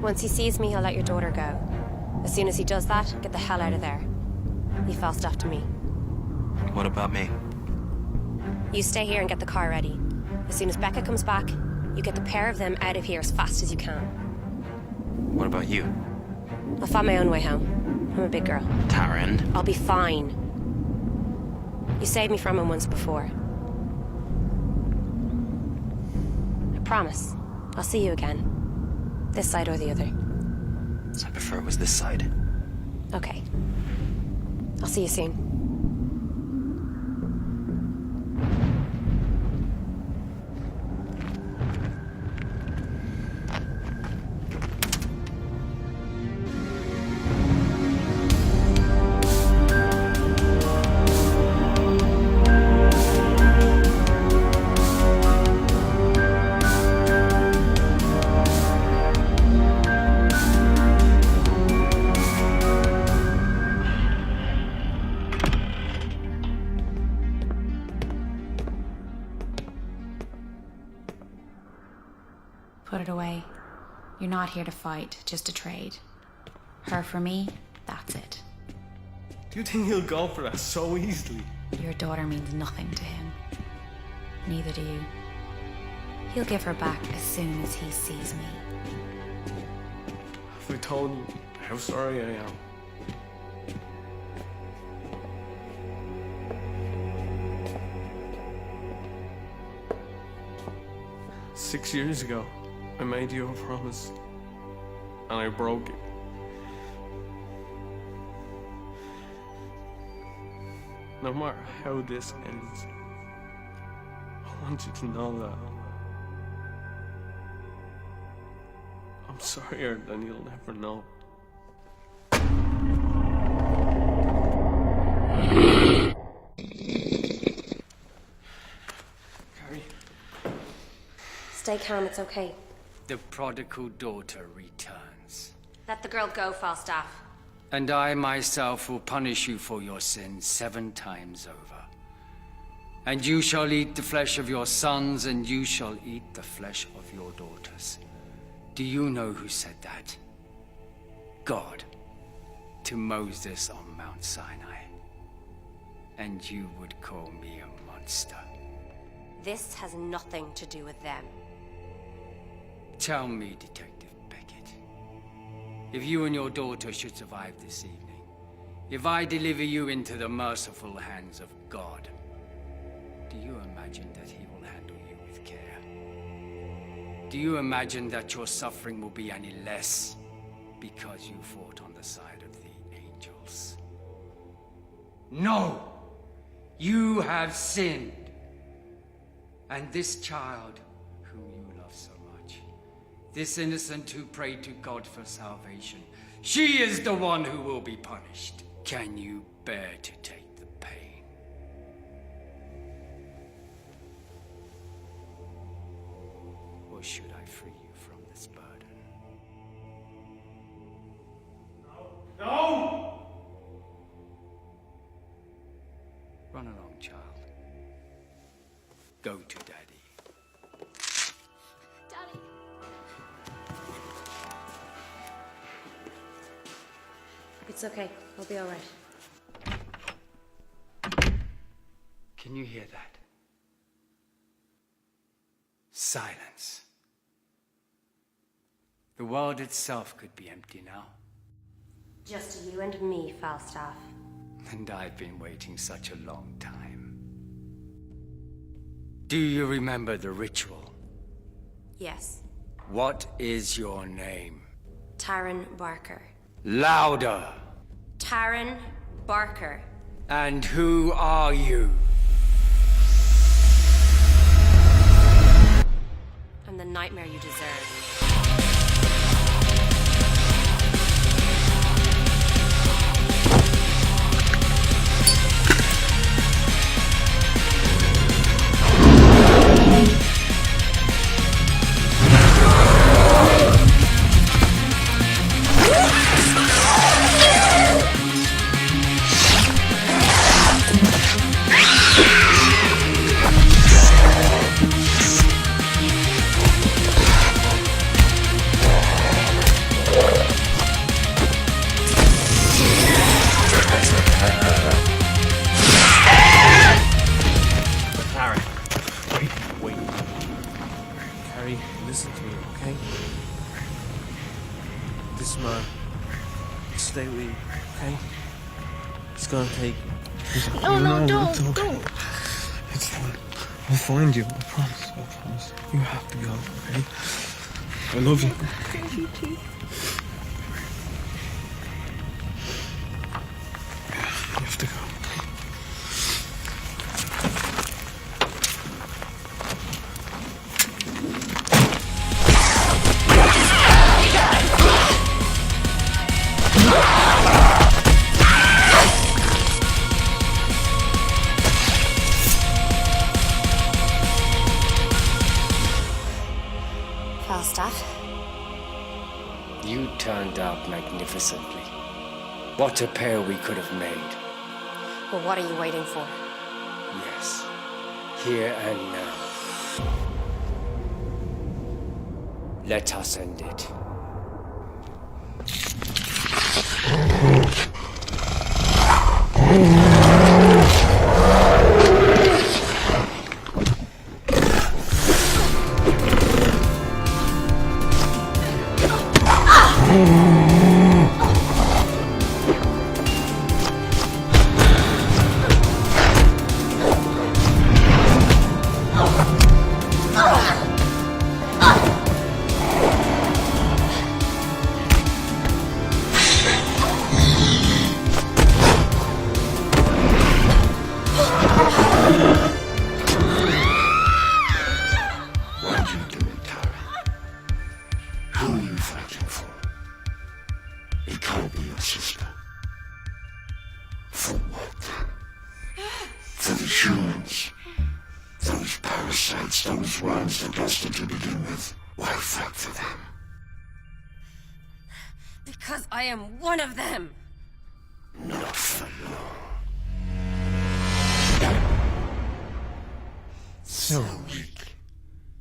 Once he sees me, he'll let your daughter go. As soon as he does that, get the hell out of there. Leave Falstaff to me. What about me? You stay here and get the car ready. As soon as Becca comes back, you get the pair of them out of here as fast as you can. What about you? I'll find my own way home. I'm a big girl. Taran? I'll be fine. You saved me from him once before. I promise. I'll see you again. This side or the other. I prefer it was this side. Okay. I'll see you soon. Put it away. You're not here to fight, just to trade. Her for me, that's it. Do you think he'll go for that so easily? Your daughter means nothing to him. Neither do you. He'll give her back as soon as he sees me. Have I told you how sorry I am? Six years ago, I made you a promise, and I broke it. No matter how this ends, I want you to know that I'm sorrier than you'll never know. Carrie. Stay calm, it's okay. The prodigal daughter returns. Let the girl go, Falstaff. And I myself will punish you for your sins 7 times over. And you shall eat the flesh of your sons, and you shall eat the flesh of your daughters. Do you know who said that? God, to Moses on Mount Sinai. And you would call me a monster. This has nothing to do with them. Tell me, Detective Beckett, if you and your daughter should survive this evening, if I deliver you into the merciful hands of God, do you imagine that he will handle you with care? Do you imagine that your suffering will be any less because you fought on the side of the angels? No! You have sinned. And this child, whom you love so much, this innocent who prayed to God for salvation, she is the one who will be punished. Can you bear to take the pain? Or should I free you from this burden? No! Run along, child. Go to Daddy. Daddy. It's okay. I'll be all right. Can you hear that? Silence. The world itself could be empty now. Just you and me, Falstaff. And I've been waiting such a long time. Do you remember the ritual? Yes. What is your name? Taryn Barker. Louder! Taryn Barker. And who are you? I'm the nightmare you deserve. Listen to me, okay? This man, stay with you, okay? It's gonna take... No, don't. It's fine. I'll find you, I promise. You have to go, okay? I love you. Crazy too. You have to go. Falstaff? You turned out magnificently. What a pair we could have made. Well, what are you waiting for? Yes, here and now. Let us end it. Who are you fighting for? It can't be your sister. For what? For the humans. Those parasites, those worms that lost it to begin with. Why fight for them? Because I am one of them! Not for long. So weak.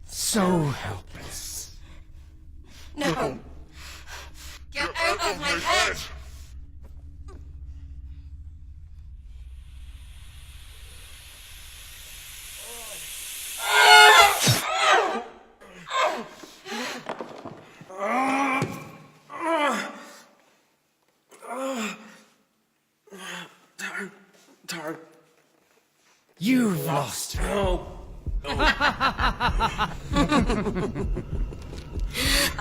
So helpless. No! Get out of my head! Taryn. You've lost her. No.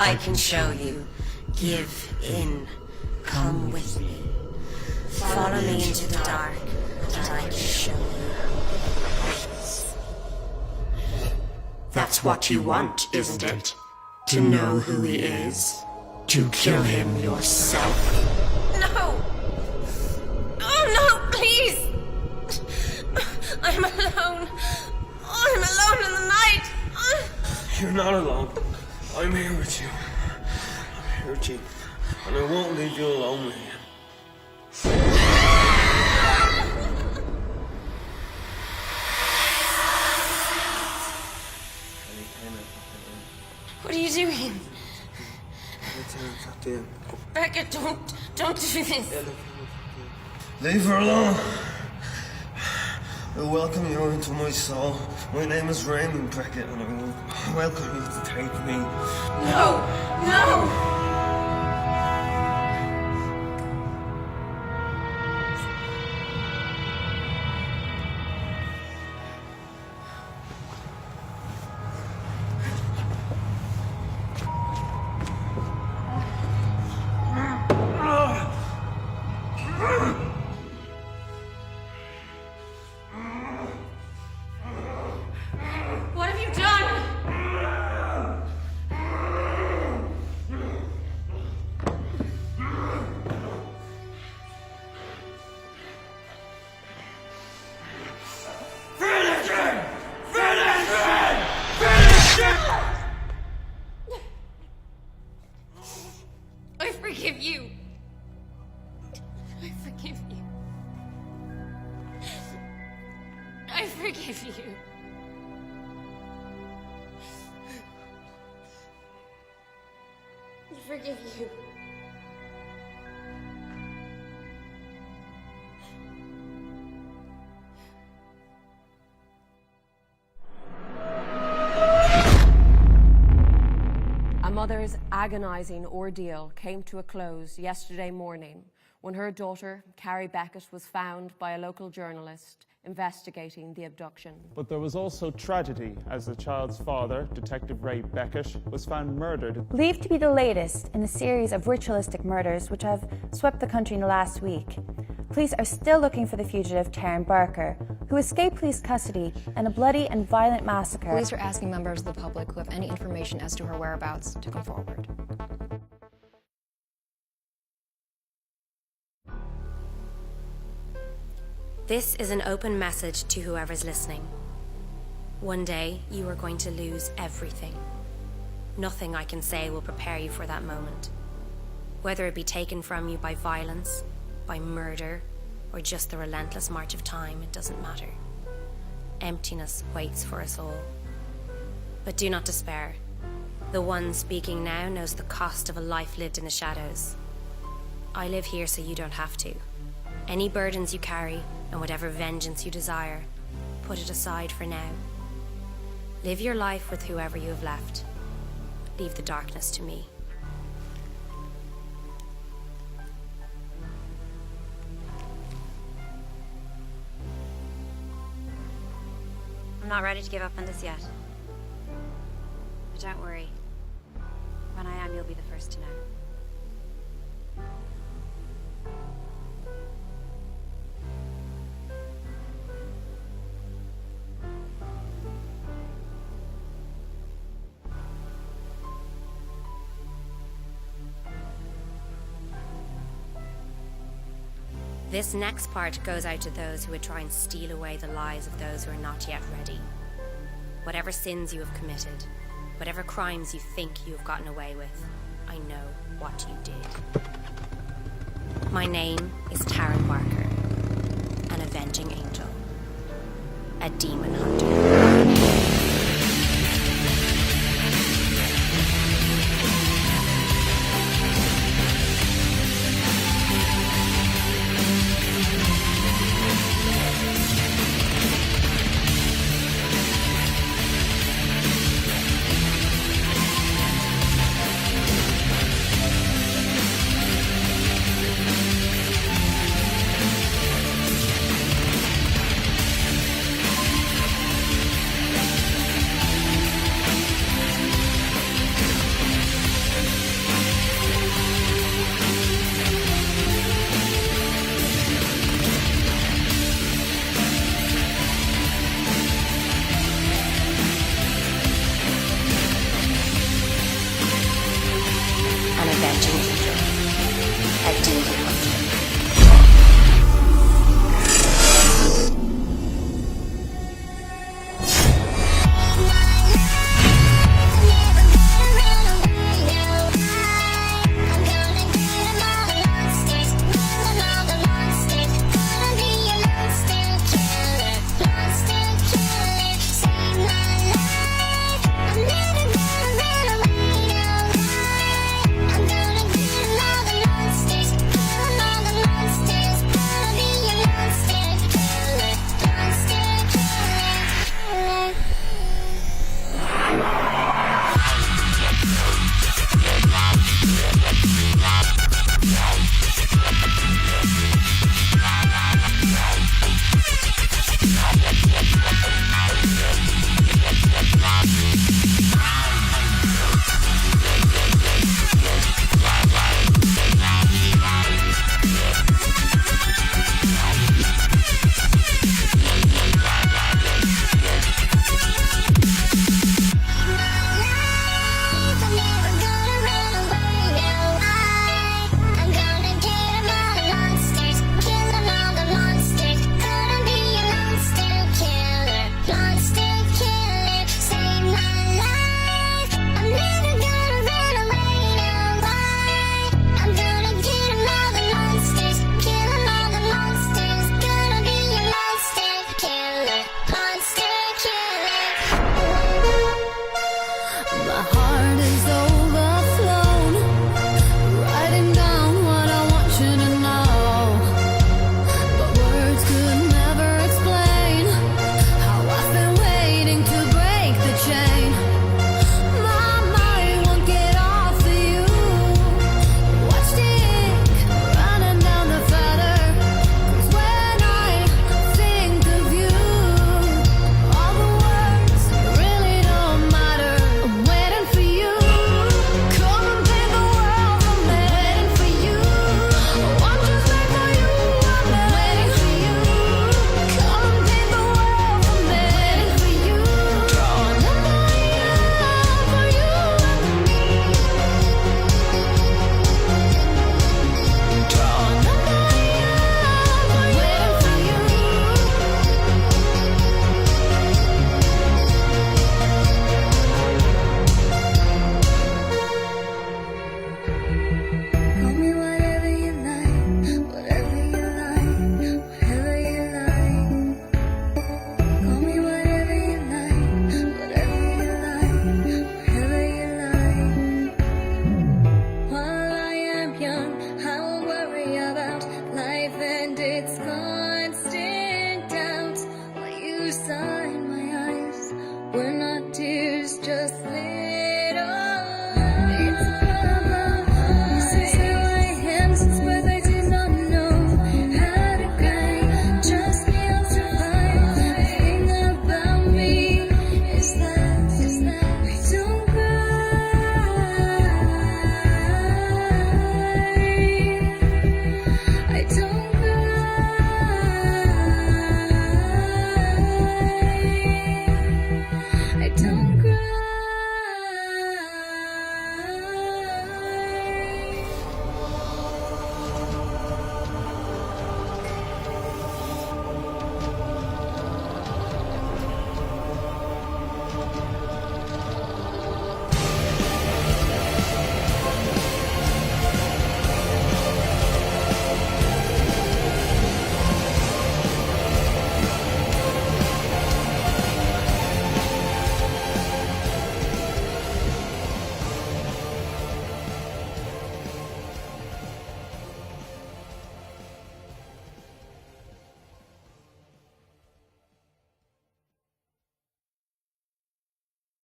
I can show you. Give in. Come with me. Follow me into the dark, and I can show you. That's what you want, isn't it? To know who he is. To kill him yourself. No! Oh no, please! I'm alone. Oh, I'm alone in the night. You're not alone. I'm here with you. I'm here with you. And I won't leave you alone with you. What are you doing? Becca, don't do this. Leave her alone. I welcome you into my soul. My name is Raymond Beckett, and I will welcome you to take me. No! No! What have you done? Finish him! Finish him! Finish him! I forgive you. I forgive you. I forgive you. I forgive you. A mother's agonising ordeal came to a close yesterday morning when her daughter, Carrie Beckett, was found by a local journalist investigating the abduction. But there was also tragedy as the child's father, Detective Ray Beckett, was found murdered. Believed to be the latest in a series of ritualistic murders which have swept the country in the last week. Police are still looking for the fugitive Taryn Barker, who escaped police custody in a bloody and violent massacre. Police are asking members of the public who have any information as to her whereabouts to come forward. This is an open message to whoever's listening. One day, you are going to lose everything. Nothing I can say will prepare you for that moment. Whether it be taken from you by violence, by murder, or just the relentless march of time, it doesn't matter. Emptiness waits for us all. But do not despair. The one speaking now knows the cost of a life lived in the shadows. I live here so you don't have to. Any burdens you carry, and whatever vengeance you desire, put it aside for now. Live your life with whoever you have left. Leave the darkness to me. I'm not ready to give up on this yet. But don't worry. When I am, you'll be the first to know. This next part goes out to those who would try and steal away the lives of those who are not yet ready. Whatever sins you have committed, whatever crimes you think you have gotten away with, I know what you did. My name is Taryn Barker, an avenging angel, a demon hunter. An avenging angel, a demon hunter.